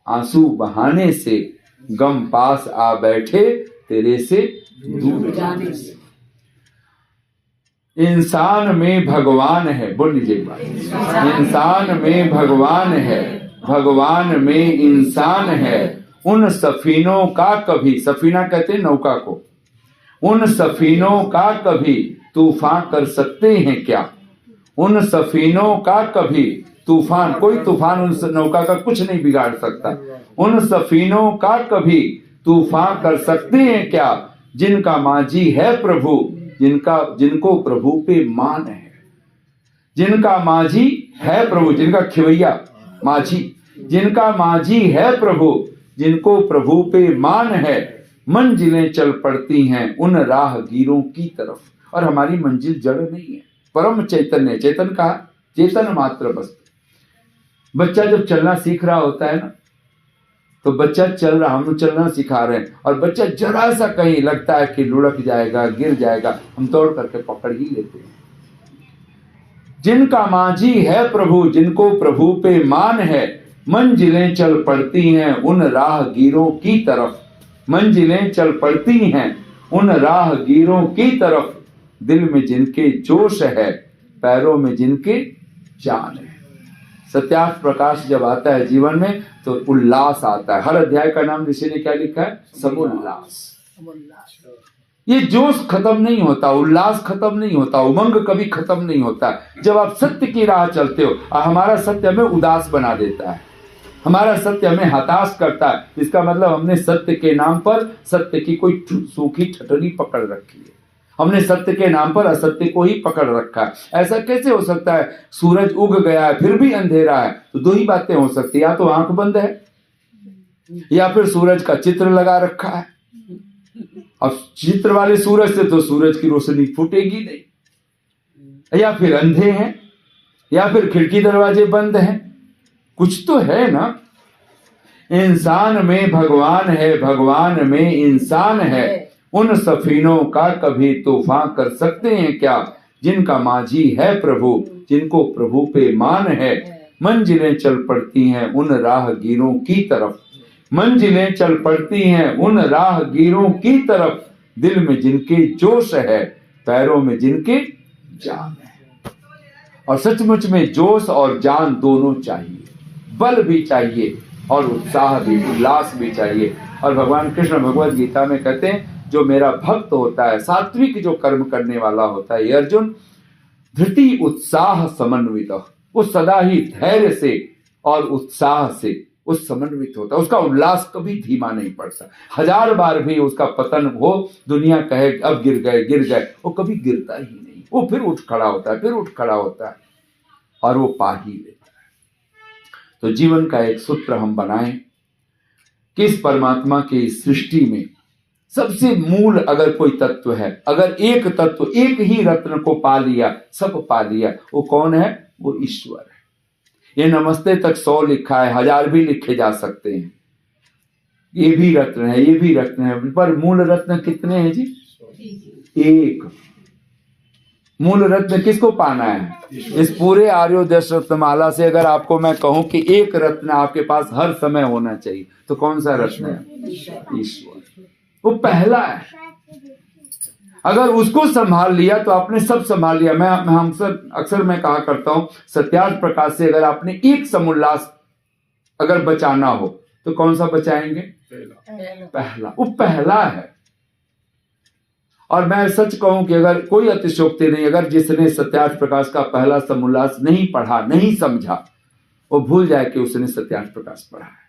A: आंसू बहाने से, गम पास आ बैठे तेरे से दूर जाने से। इंसान में भगवान है, बोल लीजिए एक बार, इंसान में भगवान है, भगवान में इंसान है। उन सफीनों का कभी, सफीना कहते हैं नौका को, उन सफीनों का कभी तूफान कर सकते हैं क्या? उन सफीनों का कभी तूफान, कोई तूफान उन नौका का कुछ नहीं बिगाड़ सकता। उन सफीनों का कभी तूफान कर सकते हैं क्या? जिनका माझी है प्रभु, जिनको प्रभु पे मान है। जिनका माझी है प्रभु, जिनका खिवैया माझी, जिनका माझी है प्रभु, जिनको प्रभु पे मान है। मंजिलें चल पड़ती हैं उन राहगीरों की तरफ। और हमारी मंजिल जड़ नहीं है, परम चैतन्य, चेतन का चेतन मात्र वस्तु। बच्चा जब चलना सीख रहा होता है ना, तो बच्चा चल रहा, हम लोग चलना सिखा रहे हैं, और बच्चा जरा सा कहीं लगता है कि लुढ़क जाएगा, गिर जाएगा, हम दौड़ करके पकड़ ही लेते हैं। जिनका माझी है प्रभु, जिनको प्रभु पे मान है, मंजिलें चल पड़ती हैं उन राहगीरों की तरफ। मंजिलें चल पड़ती हैं उन राहगीरों की तरफ। दिल में जिनके जोश है, पैरों में जिनके जान है। सत्यार्थ प्रकाश जब आता है जीवन में तो उल्लास आता है। हर अध्याय का नाम ऋषि ने क्या लिखा है? समुल्लास। ये जोश खत्म नहीं होता, उल्लास खत्म नहीं होता, उमंग कभी खत्म नहीं होता। जब आप सत्य की राह चलते हो, हमारा सत्य हमें उदास बना देता है, हमारा सत्य हमें हताश करता है। इसका मतलब हमने सत्य के नाम पर सत्य की कोई सूखी ठटरी पकड़ रखी है, हमने सत्य के नाम पर असत्य को ही पकड़ रखा है। ऐसा कैसे हो सकता है? सूरज उग गया है फिर भी अंधेरा है, तो दो ही बातें हो सकती है, या तो आंख बंद है, या फिर सूरज का चित्र लगा रखा है। अब चित्र वाले सूरज से तो सूरज की रोशनी फूटेगी नहीं, या फिर अंधे हैं, या फिर खिड़की दरवाजे बंद हैं, कुछ तो है ना। इंसान में भगवान है, भगवान में इंसान है। उन सफीनों का कभी तूफान कर सकते हैं क्या? जिनका माझी है प्रभु, जिनको प्रभु पे मान है। मंजिलें चल पड़ती हैं उन राहगीरों की तरफ। मंजिलें चल पड़ती हैं उन राहगीरों की तरफ। दिल में जिनके जोश है, पैरों में जिनके जान है। और सचमुच में जोश और जान दोनों चाहिए, बल भी चाहिए और उत्साह भी, उल्लास भी चाहिए। और भगवान कृष्ण भगवद गीता में कहते हैं, जो मेरा भक्त होता है, सात्विक जो कर्म करने वाला होता है, अर्जुन, धृति उत्साह समन्वित, वो सदा ही धैर्य से और उत्साह से उस समन्वित होता है। उसका उल्लास कभी धीमा नहीं पड़ता। 1000 बार भी उसका पतन हो, दुनिया कहे अब गिर गए, वो कभी गिरता ही नहीं। वो फिर उठ खड़ा होता है, फिर उठ खड़ा होता है, और वो पा ही लेता है। तो जीवन का एक सूत्र हम बनाएं कि इस परमात्मा की सृष्टि में सबसे मूल अगर कोई तत्व है, अगर एक तत्व, एक ही रत्न को पा लिया, सब पा लिया, वो कौन है? वो ईश्वर है। ये नमस्ते तक 100 लिखा है, 1000 भी लिखे जा सकते हैं। ये भी रत्न है, ये भी रत्न है, पर मूल रत्न कितने हैं जी? एक। मूल रत्न किसको पाना है? इस पूरे आर्योदश रत्नमाला से अगर आपको मैं कहूं कि एक रत्न आपके पास हर समय होना चाहिए, तो कौन सा रत्न है? ईश्वर। वो पहला है। अगर उसको संभाल लिया तो आपने सब संभाल लिया। मैं अक्सर मैं कहा करता हूं, सत्यार्थ प्रकाश से अगर आपने एक समुल्लास अगर बचाना हो तो कौन सा बचाएंगे? पहला। वो पहला है। और मैं सच कहूं कि अगर कोई अतिशयोक्ति नहीं, अगर जिसने सत्यार्थ प्रकाश का पहला समुल्लास नहीं पढ़ा, नहीं समझा, वो भूल जाए कि उसने सत्यार्थ प्रकाश पढ़ा है।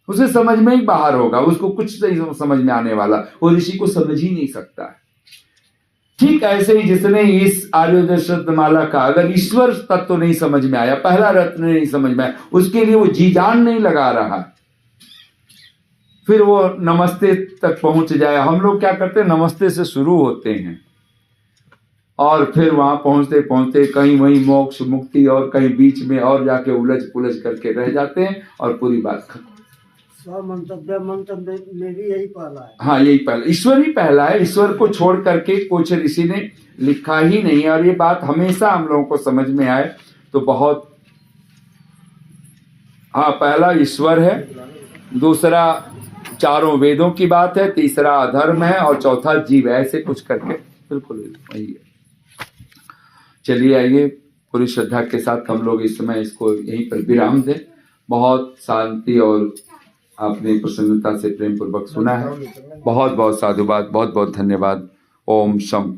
A: उसे समझ में ही बाहर होगा, उसको कुछ नहीं समझ में आने वाला, वो ऋषि को समझ ही नहीं सकता है। ठीक ऐसे ही जिसने इस आर्योदश रत्नमाला का अगर ईश्वर तत्व नहीं समझ में आया, पहला रत्न नहीं समझ में आया, उसके लिए वो जी जान नहीं लगा रहा, फिर वो नमस्ते तक पहुंच जाए। हम लोग क्या करते हैं? नमस्ते से शुरू होते हैं और फिर वहां पहुंचते पहुंचते कहीं वहीं मोक्ष मुक्ति और कहीं बीच में और जाके उलझ पुलझ करके रह जाते हैं और पूरी बात खत्म।
B: स्वमंतव्य मंतव्य में भी यही पहला है।
A: हाँ, यही पहला, ईश्वर ही पहला है। ईश्वर को छोड़ करके कुछ ऋषि ने लिखा ही नहीं है। और ये बात हमेशा हम लोगों को समझ में आए तो बहुत। हाँ, पहला ईश्वर है, दूसरा चारों वेदों की बात है, तीसरा अधर्म है और चौथा जीव है। ऐसे कुछ करके बिल्कुल वही है। चलिए आइए, पूरी श्रद्धा के साथ हम लोग इस समय इसको यहीं पर विराम दें। बहुत शांति और आपने प्रसन्नता से प्रेम पूर्वक सुना है। बहुत बहुत साधुवाद, बहुत बहुत धन्यवाद। ओम शम।